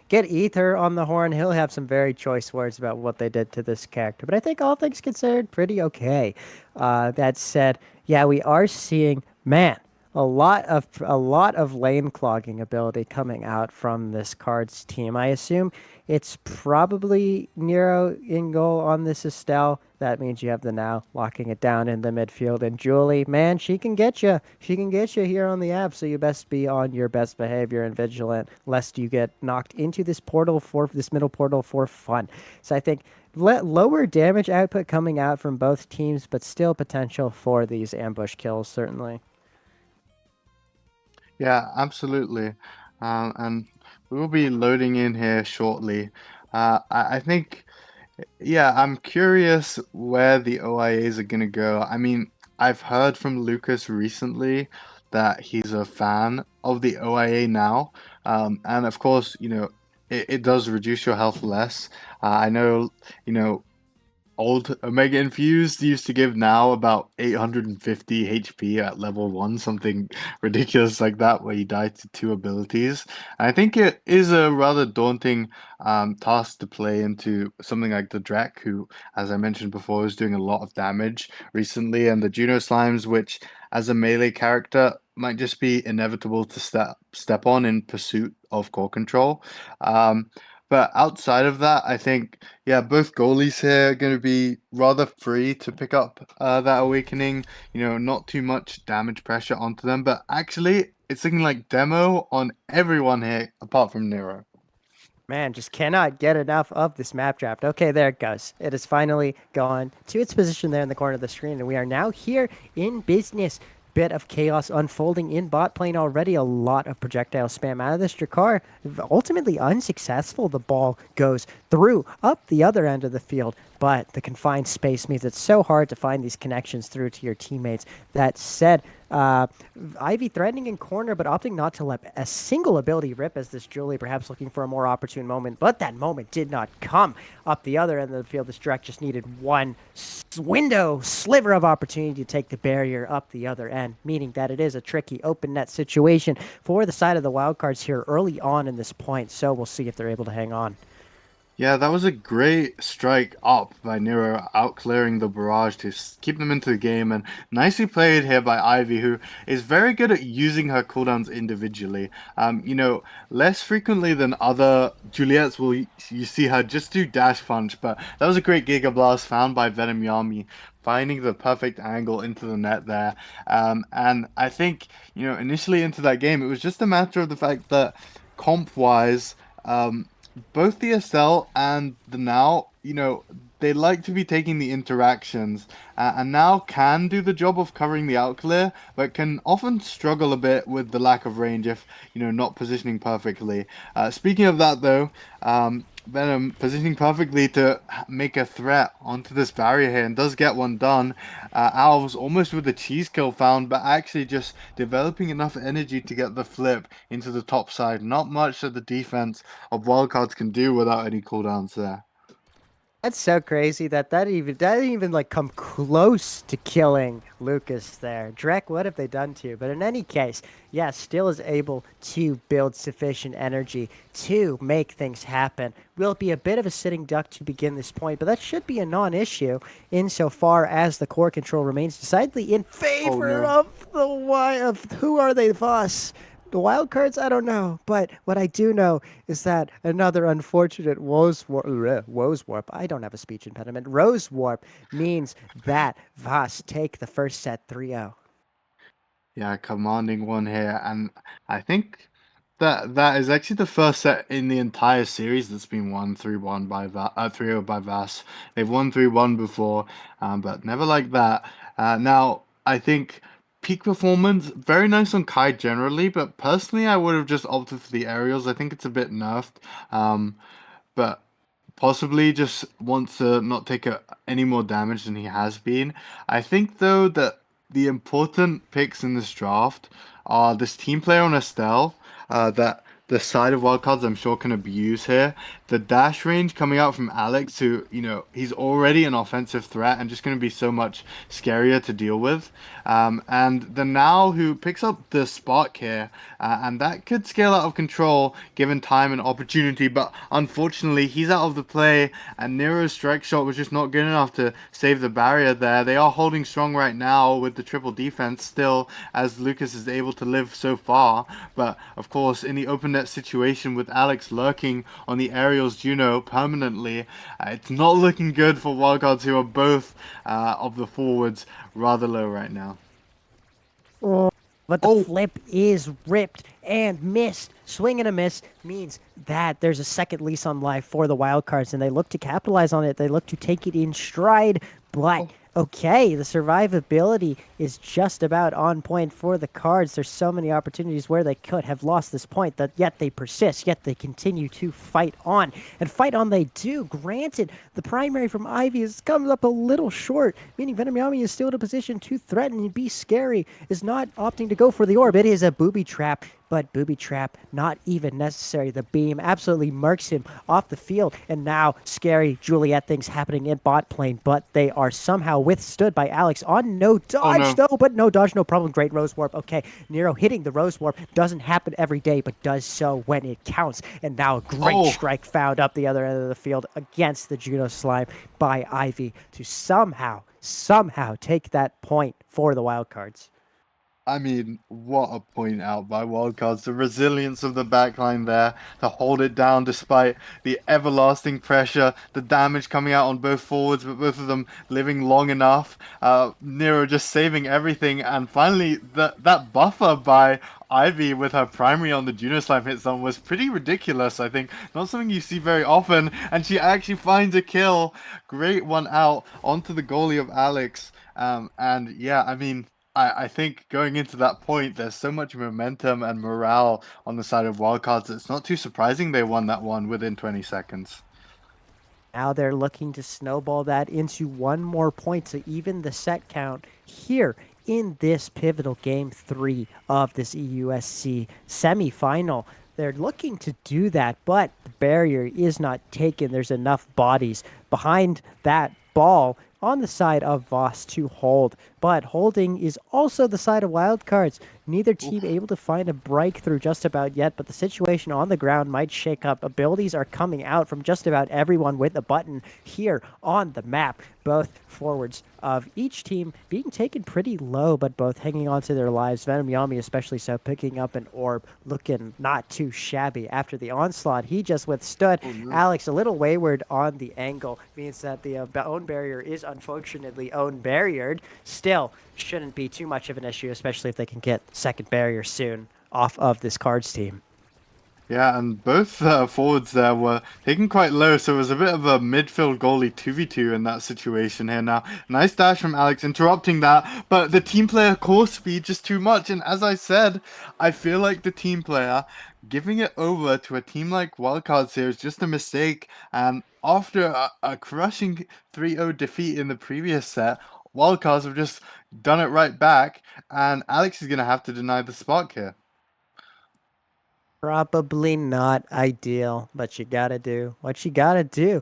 get Ether on the horn. He'll have some very choice words about what they did to this character. But I think all things considered, pretty okay. That said, yeah, we are seeing, man, a lot of lane clogging ability coming out from this Cards team. I assume it's probably Nero in goal on this Estelle. That means you have the now locking it down in the midfield. And Julie, man, she can get you. She can get you here on the app. So you best be on your best behavior and vigilant, lest you get knocked into this middle portal for fun. So I think lower damage output coming out from both teams, but still potential for these ambush kills, certainly. Yeah, absolutely. And we will be loading in here shortly. I think, yeah, I'm curious where the OIAs are going to go. I mean, I've heard from Lucas recently that he's a fan of the OIA now. And of course, it does reduce your health less. I know, old Omega Infused used to give now about 850 HP at level 1, something ridiculous like that, where you die to 2 abilities. And I think it is a rather daunting task to play into something like the Drek, who, as I mentioned before, is doing a lot of damage recently, and the Juno Slimes, which, as a melee character, might just be inevitable to step on in pursuit of core control. But outside of that, I think, yeah, both goalies here are going to be rather free to pick up that awakening. Not too much damage pressure onto them. But actually, it's looking like demo on everyone here apart from Nero. Man, just cannot get enough of this map draft. Okay, there it goes. It has finally gone to its position there in the corner of the screen, and we are now here in business. Bit of chaos unfolding in bot lane already. A lot of projectile spam out of this Drakkar. Ultimately unsuccessful. The ball goes through up the other end of the field, but the confined space means it's so hard to find these connections through to your teammates. That said, Ivy threatening in corner, but opting not to let a single ability rip as this Julie perhaps looking for a more opportune moment, but that moment did not come. Up the other end of the field, this Drek just needed one sliver of opportunity to take the barrier up the other end, meaning that it is a tricky open net situation for the side of the wildcards here early on in this point, so we'll see if they're able to hang on. Yeah, that was a great strike up by Nero, out clearing the barrage to keep them into the game, and nicely played here by Ivy, who is very good at using her cooldowns individually. Less frequently than other Juliettes will you see her just do dash punch, but that was a great Giga Blast found by Venom Yami, finding the perfect angle into the net there. And I think, initially into that game, it was just a matter of the fact that comp-wise, both the SL and the Now, they like to be taking the interactions, and Now can do the job of covering the outclear, but can often struggle a bit with the lack of range if, not positioning perfectly. Speaking of that, though, Venom positioning perfectly to make a threat onto this barrier here and does get one done. Alves almost with the cheese kill found, but actually just developing enough energy to get the flip into the top side. Not much that the defense of wildcards can do without any cooldowns there. That's so crazy that didn't even like come close to killing Lucas there. Drek, what have they done to you? But in any case, yeah, still is able to build sufficient energy to make things happen. Will be a bit of a sitting duck to begin this point, but that should be a non-issue insofar as the core control remains decidedly in Oh favor no. of of who are they, VAS? The wild cards, I don't know, but what I do know is that another unfortunate woes warp. I don't have a speech impediment. Rose warp means that VAS take the first set 3-0. Yeah, commanding one here, and I think that is actually the first set in the entire series that's been won 3-1 by 3-0 by VAS. They've won 3-1 before, but never like that. Now, I think peak performance, very nice on Kai generally, but personally, I would have just opted for the aerials. I think it's a bit nerfed, but possibly just wants to not take any more damage than he has been. I think though that the important picks in this draft are this team player on Estelle, that the side of wildcards I'm sure can abuse here. The dash range coming out from Alex, who, he's already an offensive threat and just going to be so much scarier to deal with. And the Now, who picks up the Spark here, and that could scale out of control given time and opportunity, but unfortunately he's out of the play, and Nero's strike shot was just not good enough to save the barrier there. They are holding strong right now with the triple defense still, as Lucas is able to live so far, but of course in the open net situation with Alex lurking on the aerials Juno permanently, it's not looking good for wildcards, who are both of the forwards rather low right now. But the flip is ripped and missed. Swing and a miss means that there's a second lease on life for the wildcards, and they look to capitalize on it. They look to take it in stride. But okay, the survivability is just about on point for the cards. There's so many opportunities where they could have lost this point, that yet they persist, yet they continue to fight on. And fight on they do. Granted, the primary from Ivy comes up a little short, meaning Venom Yami is still in a position to threaten and be scary, is not opting to go for the orb. It is a booby trap, but booby trap not even necessary. The beam absolutely murks him off the field, and now scary Juliet things happening in bot lane, but they are somehow withstood by Alex on no dodge though, but no dodge, no problem. Great Rose Warp. Okay, Nero hitting the Rose Warp doesn't happen every day, but does so when it counts, and now a great strike found up the other end of the field against the Juno Slime by Ivy to somehow take that point for the wildcards. I mean, what a point out by wildcards. The resilience of the backline there to hold it down despite the everlasting pressure, the damage coming out on both forwards, but both of them living long enough. Nero just saving everything, and finally that buffer by Ivy with her primary on the Juno Slime hit zone was pretty ridiculous. I think not something you see very often, and she actually finds a kill. Great one out onto the goalie of Alex. And yeah, I mean, I think going into that point, there's so much momentum and morale on the side of wildcards. It's not too surprising they won that one within 20 seconds. Now they're looking to snowball that into one more point to even the set count here in this pivotal game 3 of this EUSC semifinal. They're looking to do that, but the barrier is not taken. There's enough bodies behind that ball on the side of VAS to hold, but holding is also the side of wildcards. Neither team able to find a breakthrough just about yet, but the situation on the ground might shake up. Abilities are coming out from just about everyone with a button here on the map. Both forwards of each team being taken pretty low, but both hanging on to their lives. Venom Yami especially so, picking up an orb, looking not too shabby after the onslaught he just withstood. Alex a little wayward on the angle, means that the own barrier is unfortunately own barriered. Still, shouldn't be too much of an issue, especially if they can get second barrier soon off of this cards team. Yeah, and both forwards there were taken quite low, so it was a bit of a midfield goalie 2v2 in that situation here now. Nice dash from Alex, interrupting that, but the team player core speed just too much, and as I said, I feel like the team player giving it over to a team like Wildcards here is just a mistake, and after a crushing 3-0 defeat in the previous set, Wildcards have just done it right back, and Alex is going to have to deny the spark here. Probably not ideal, but you gotta do what you gotta do.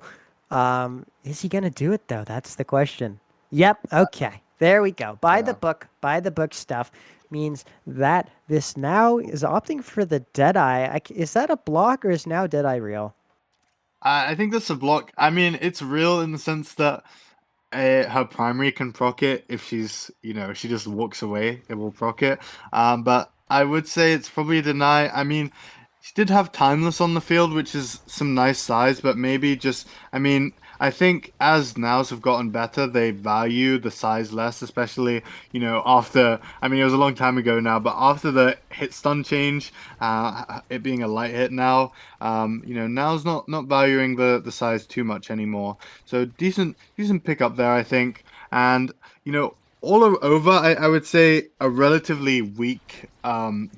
Is he gonna do it though? That's the question. Yep. Okay. There we go. By the Yeah. book. By the book stuff means that this now is opting for the Deadeye. Is that a block or is now Deadeye real? I think that's a block. I mean, it's real in the sense that her primary can proc it if she's, if she just walks away, it will proc it. But I would say it's probably a deny. I mean, she did have Timeless on the field, which is some nice size, but maybe just, I mean, I think as nows have gotten better, they value the size less, especially, after, I mean, it was a long time ago now, but after the hit stun change, it being a light hit now, now's not valuing the size too much anymore. So decent pick up there, I think. And, over, I would say a relatively weak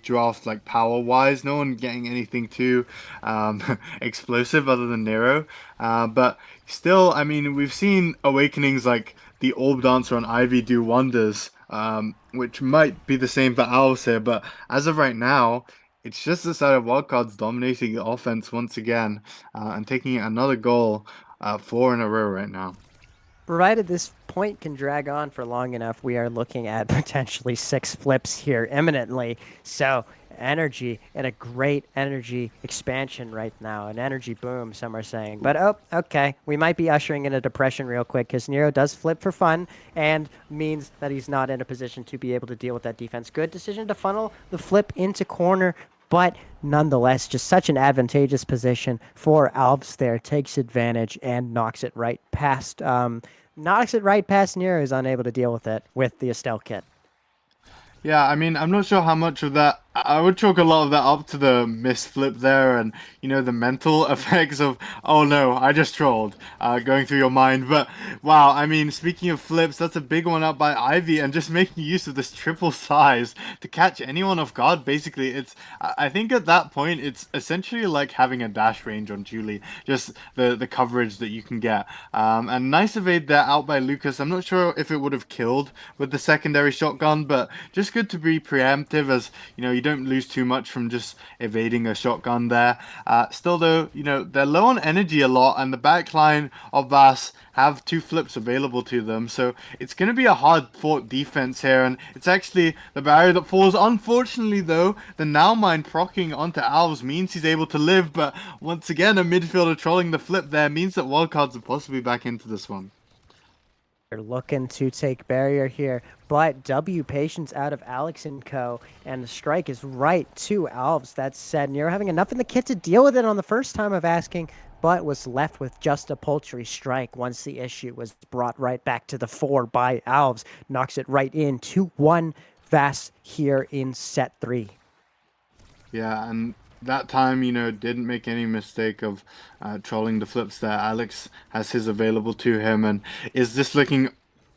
draft, like power wise. No one getting anything too explosive other than Nero. But still, I mean, we've seen awakenings like the Orb Dancer on Ivy do wonders, which might be the same for Owls here. But as of right now, it's just the side of Wildcards dominating the offense once again and taking another goal, 4 in a row right now. Provided this point can drag on for long enough, we are looking at potentially 6 flips here imminently. So, energy and a great energy expansion right now. An energy boom, some are saying. But, okay. We might be ushering in a depression real quick because Nero does flip for fun and means that he's not in a position to be able to deal with that defense. Good decision to funnel the flip into corner. But nonetheless, just such an advantageous position for Alves there. Takes advantage and knocks it right past. Nero, is unable to deal with it with the Estelle kit. Yeah, I mean, I'm not sure how much of that. I would chalk a lot of that up to the misflip there and, the mental effects of, oh no, I just trolled, going through your mind. But wow, I mean, speaking of flips, that's a big one up by Ivy and just making use of this triple size to catch anyone off guard. Basically, I think at that point, it's essentially like having a dash range on Julie, just the coverage that you can get. And nice evade there out by Lucas. I'm not sure if it would have killed with the secondary shotgun, but just good to be preemptive as, you don't lose too much from just evading a shotgun there. Still though, they're low on energy a lot and the backline of VAS have 2 flips available to them. So it's going to be a hard fought defense here and it's actually the barrier that falls. Unfortunately though, the now mine proccing onto Alves means he's able to live, but once again a midfielder trolling the flip there means that wildcards are possibly back into this one. They're looking to take barrier here, but W patience out of Alex and co, and the strike is right to Alves. That said, Nero having enough in the kit to deal with it on the first time of asking, but was left with just a paltry strike once the issue was brought right back to the 4 by Alves. Knocks it right in 2-1 VAS here in set 3. Yeah, and that time, didn't make any mistake of trolling the flips there. Alex has his available to him and is this looking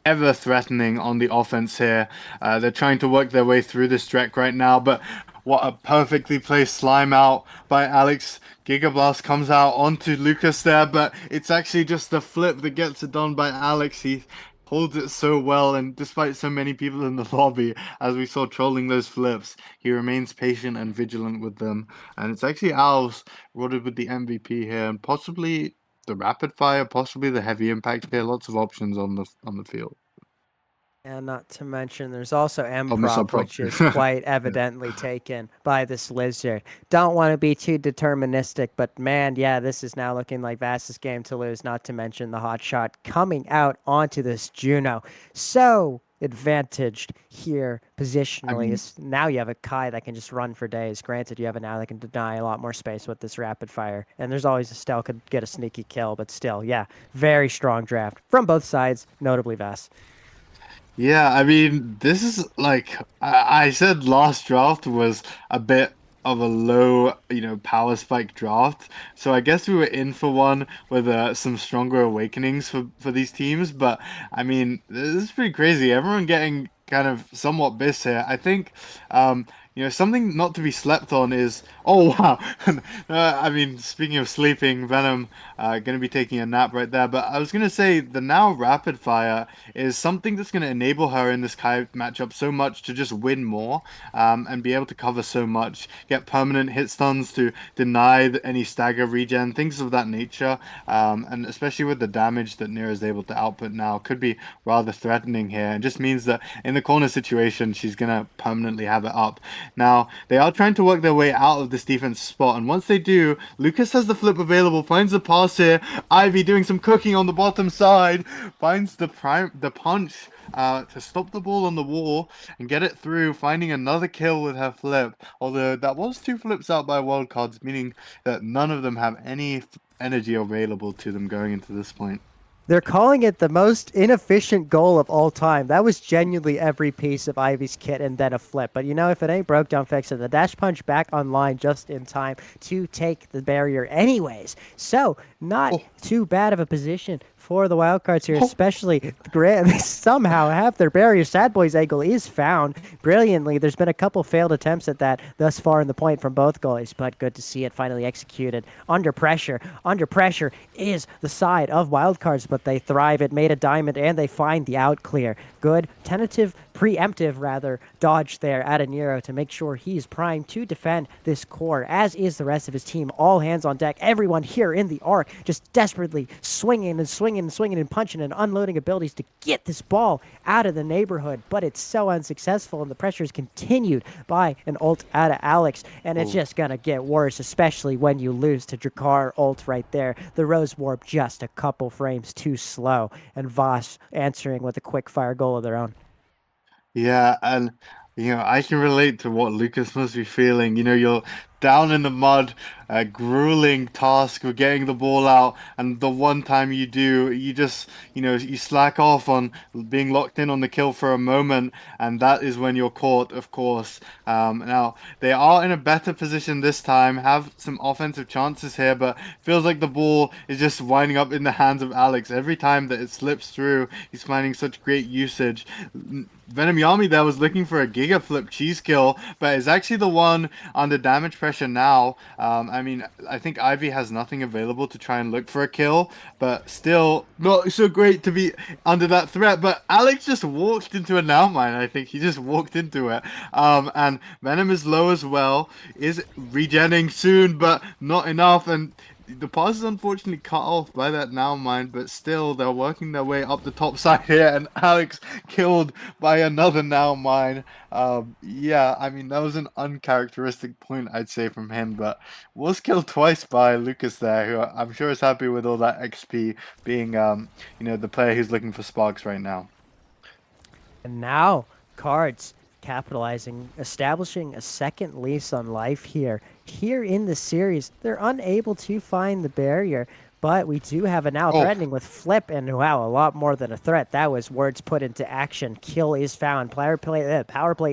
ever threatening on the offense here. They're trying to work their way through this track right now, but what a perfectly placed slime out by Alex. Giga Blast comes out onto Lucas there, but it's actually just the flip that gets it done by Alex. He holds it so well, and despite so many people in the lobby, as we saw trolling those flips, he remains patient and vigilant with them. And it's actually Alves rewarded with the MVP here, and possibly the rapid fire, possibly the heavy impact here. Lots of options on the field. And not to mention, there's also missile M-Prop, prop. which is quite evidently taken by this lizard. Don't want to be too deterministic, but man, yeah, this is now looking like VAS's game to lose, not to mention the hot shot coming out onto this Juno. So advantaged here positionally. Now you have a Kai that can just run for days. Granted, you have a now that can deny a lot more space with this rapid fire. And there's always a Stell could get a sneaky kill, but still, yeah, very strong draft from both sides, notably VAS. Yeah, I mean, this is like I said last draft was a bit of a low, power spike draft. So I guess we were in for one with some stronger awakenings for these teams. But I mean, this is pretty crazy. Everyone getting kind of somewhat biss here. I think, something not to be slept on is, oh wow. I mean, speaking of sleeping, Venom going to be taking a nap right there. But I was going to say the now rapid fire is something that's going to enable her in this Kai matchup so much to just win more, and be able to cover so much, get permanent hit stuns to deny any stagger regen, things of that nature. And especially with the damage that Nira is able to output now, could be rather threatening here. It just means that in the corner situation, she's going to permanently have it up. Now, they are trying to work their way out of this defense spot, and once they do, Lucas has the flip available, finds the pass here. Ivy doing some cooking on the bottom side, finds the punch to stop the ball on the wall and get it through, finding another kill with her flip. Although that was 2 flips out by wildcards, meaning that none of them have any energy available to them going into this point. They're calling it the most inefficient goal of all time. That was genuinely every piece of Ivy's kit and then a flip. But if it ain't broke, don't fix it. The dash punch back online just in time to take the barrier anyways. So, not too bad of a position for the wildcards here, especially Grant. They somehow have their barrier. Sad Boy's angle is found brilliantly. There's been a couple failed attempts at that thus far in the point from both goalies, but good to see it finally executed under pressure. Under pressure is the side of wildcards, but they thrive. It made a diamond, and they find the out clear. Good tentative, preemptive rather, dodge there at Nero to make sure he's primed to defend this core, as is the rest of his team. All hands on deck. Everyone here in the arc just desperately swinging and punching and unloading abilities to get this ball out of the neighborhood, but it's so unsuccessful, and the pressure is continued by an ult out of Alex, and it's just gonna get worse, especially when you lose to Drakkar ult right there. The Rose Warp just a couple frames too slow, and VAS answering with a quick fire goal of their own. Yeah, and I can relate to what Lucas must be feeling. You're down in the mud, a grueling task of getting the ball out, and the one time you do, you just, you slack off on being locked in on the kill for a moment, and that is when you're caught, of course. Now, they are in a better position this time, have some offensive chances here, but feels like the ball is just winding up in the hands of Alex. Every time that it slips through, he's finding such great usage. Venom Yami there was looking for a Giga Flip cheese kill, but is actually the one under damage pressure now. I mean, I think Ivy has nothing available to try and look for a kill, but still not so great to be under that threat. But Alex just walked into a now mine. I think he just walked into it. And Venom is low as well, is regenning soon, but not enough. And the pass is unfortunately cut off by that now mine, but still they're working their way up the top side here, and Alex killed by another now mine. Yeah, I mean, that was an uncharacteristic point, I'd say, from him, but was killed twice by Lucas there, who I'm sure is happy with all that XP, being the player who's looking for sparks right now. And now, Cards capitalizing, establishing a second lease on life here. Here in the series, they're unable to find the barrier, but we do have a now threatening with flip, and wow, a lot more than a threat. That was words put into action. Kill is found. Power play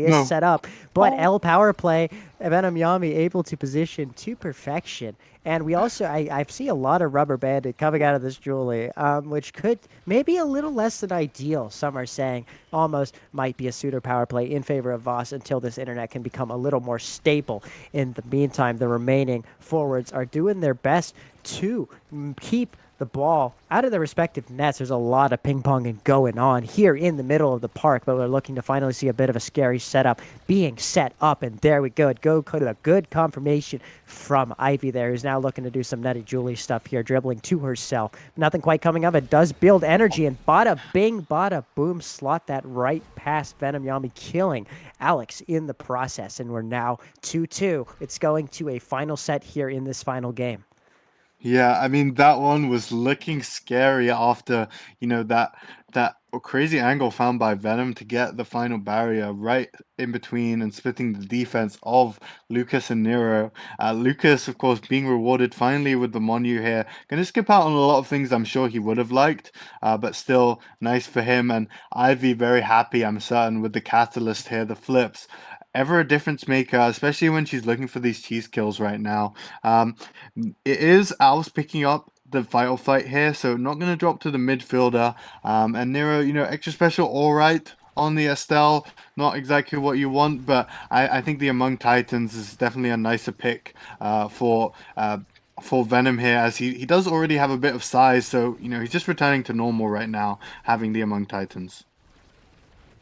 is set up, but L power play, Venom Yami able to position to perfection. And we also, I see a lot of rubber banded coming out of this Julie, which could maybe a little less than ideal. Some are saying almost might be a pseudo power play in favor of VAS until this internet can become a little more stable. In the meantime, the remaining forwards are doing their best to keep the ball out of their respective nets. There's a lot of ping-ponging going on here in the middle of the park, but we're looking to finally see a bit of a scary setup being set up, and there we go. A good confirmation from Ivy there, who's now looking to do some nutty Julie stuff here, dribbling to herself. Nothing quite coming of it. Does build energy, and bada bing, bada boom, slot that right past Venom Yami, killing Alex in the process, and we're now 2-2. It's going to a final set here in this final game. Yeah, I mean, that one was looking scary after, that crazy angle found by Venom to get the final barrier right in between and splitting the defense of Lucas and Nero. Lucas, of course, being rewarded finally with the Monu here. Going to skip out on a lot of things I'm sure he would have liked, but still nice for him. And Ivy very happy, I'm certain, with the catalyst here, the flips. Ever a difference maker, especially when she's looking for these cheese kills right now. It is Al's picking up the vital fight here, so not going to drop to the midfielder. And Nero, extra special, all right. on the Estelle. Not exactly what you want, but I think the Among Titans is definitely a nicer pick for Venom here, as he does already have a bit of size, so you know he's just returning to normal right now, having the Among Titans.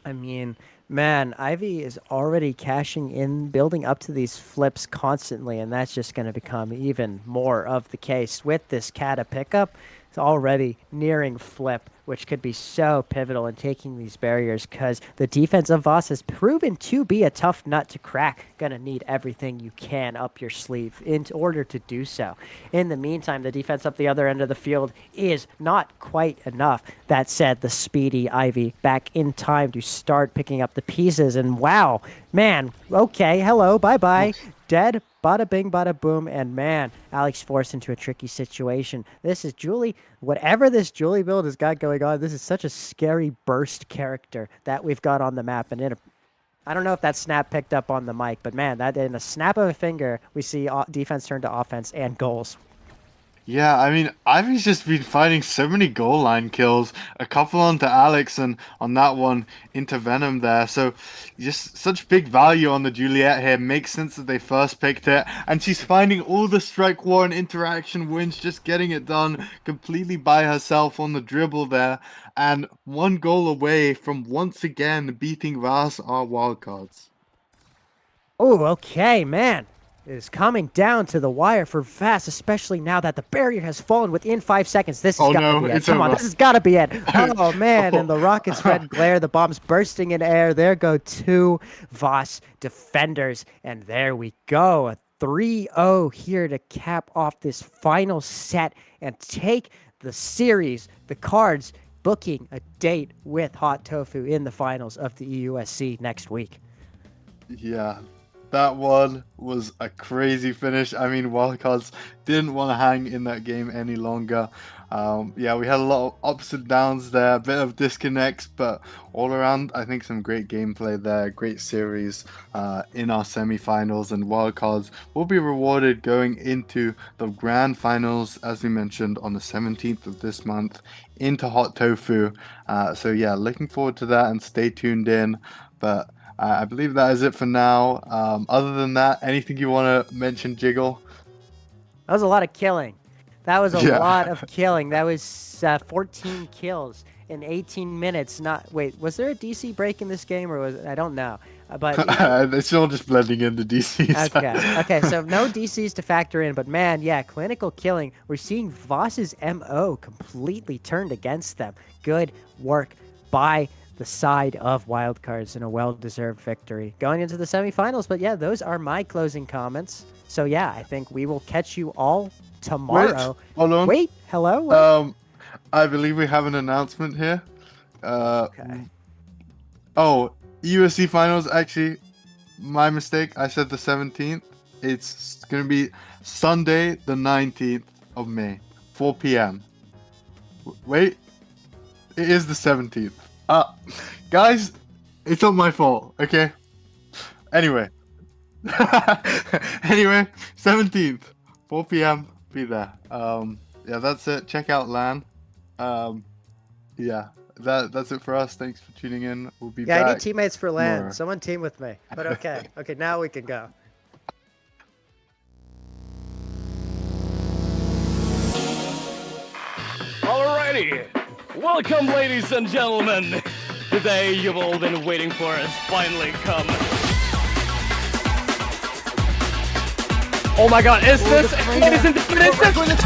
I mean, man, Ivy is already cashing in, building up to these flips constantly, and that's just going to become even more of the case with this Kata pickup. It's already nearing flip, which could be so pivotal in taking these barriers, because the defense of VAS has proven to be a tough nut to crack. Gonna need everything you can up your sleeve in order to do so. In the meantime, the defense up the other end of the field is not quite enough. That said, the speedy Ivy back in time to start picking up the pieces, and wow, man, okay, hello, bye-bye, dead. Bada bing, bada boom, and man, Alex forced into a tricky situation. This is Julie. Whatever this Julie build has got going on, this is such a scary burst character that we've got on the map. And I don't know if that snap picked up on the mic, but man, that in a snap of a finger, we see defense turn to offense and goals. Yeah, I mean, Ivy's just been finding so many goal line kills, a couple onto Alex and on that one into Venom there. So just such big value on the Juliet here. Makes sense that they first picked it. And she's finding all the strike war and interaction wins, just getting it done completely by herself on the dribble there. And one goal away from once again beating VAS our wildcards. Oh, okay, man. It is coming down to the wire for VAS, especially now that the barrier has fallen within 5 seconds. This has got to be it. Come on, this has got to be it. Oh, man, and the Rockets' red glare, the bombs bursting in air. There go two VAS defenders, and there we go. A 3-0 here to cap off this final set and take the series, the cards, booking a date with Hot Tofu in the finals of the EUSC next week. Yeah. That one was a crazy finish. I mean, Wildcards didn't want to hang in that game any longer. Yeah, we had a lot of ups and downs there, a bit of disconnects, but all around, I think some great gameplay there, great series in our semi-finals, and Wildcards will be rewarded going into the grand finals, as we mentioned, on the 17th of this month into Hot Tofu. So yeah, looking forward to that and stay tuned in. But I believe that is it for now. Other than that, anything you want to mention, Jiggle? That was a lot of killing. That was a lot of killing. That was 14 kills in 18 minutes. Wait, was there a DC break in this game, or was I don't know. But it's all just blending into DCs. Okay. So no DCs to factor in, but man, yeah, clinical killing. We're seeing VAS's MO completely turned against them. Good work by the side of wildcards in a well-deserved victory going into the semifinals. But yeah, those are my closing comments. So yeah, I think we will catch you all tomorrow. Wait, hold on. Wait, hello? I believe we have an announcement here. Okay. Oh, EUSC finals, actually, my mistake. I said the 17th. It's going to be Sunday, the 19th of May, 4 p.m. Wait, it is the 17th. Guys, it's not my fault, okay? Anyway. Anyway, 17th, 4 p.m. Be there. Yeah, that's it. Check out LAN. Yeah, that's it for us. Thanks for tuning in. We'll be back. I need teammates for LAN. tomorrow. Someone team with me. But okay. Okay, now we can go. Alrighty. Welcome, ladies and gentlemen. The day you've all been waiting for has finally come. Oh my god, is this? Ladies and gentlemen,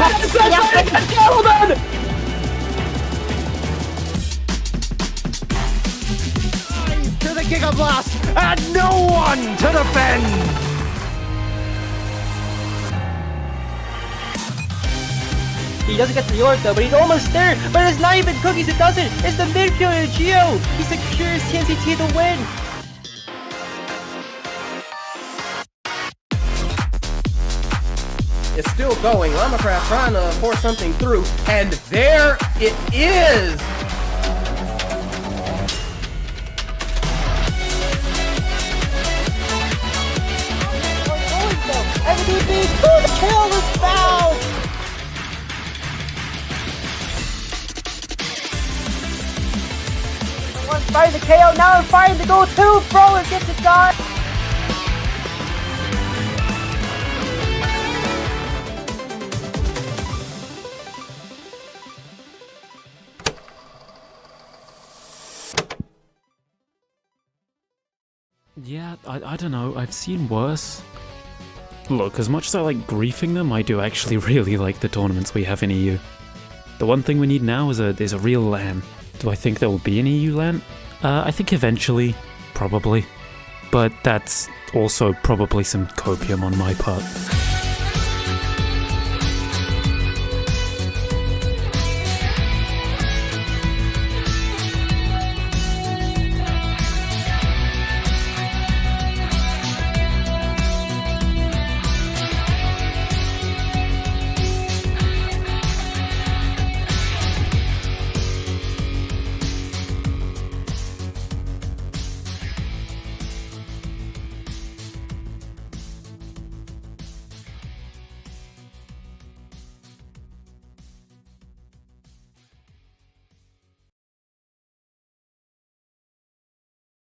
To the Giga Blast, and no one to defend! He doesn't get the orb though, but he's almost there. But it's not even cookies, it doesn't. It's the midfielder, Gio. He secures TNCT the win. It's still going. Llama-Craft trying to force something through, and there it is! MVP, the kill was found. Find the KO, now I'm firing the goal too! Brawler gets it done! Yeah, I don't know, I've seen worse. Look, as much as I like griefing them, I do actually really like the tournaments we have in EU. The one thing we need now is a real LAN. Do I think there will be an EU LAN? I think eventually, probably. But that's also probably some copium on my part.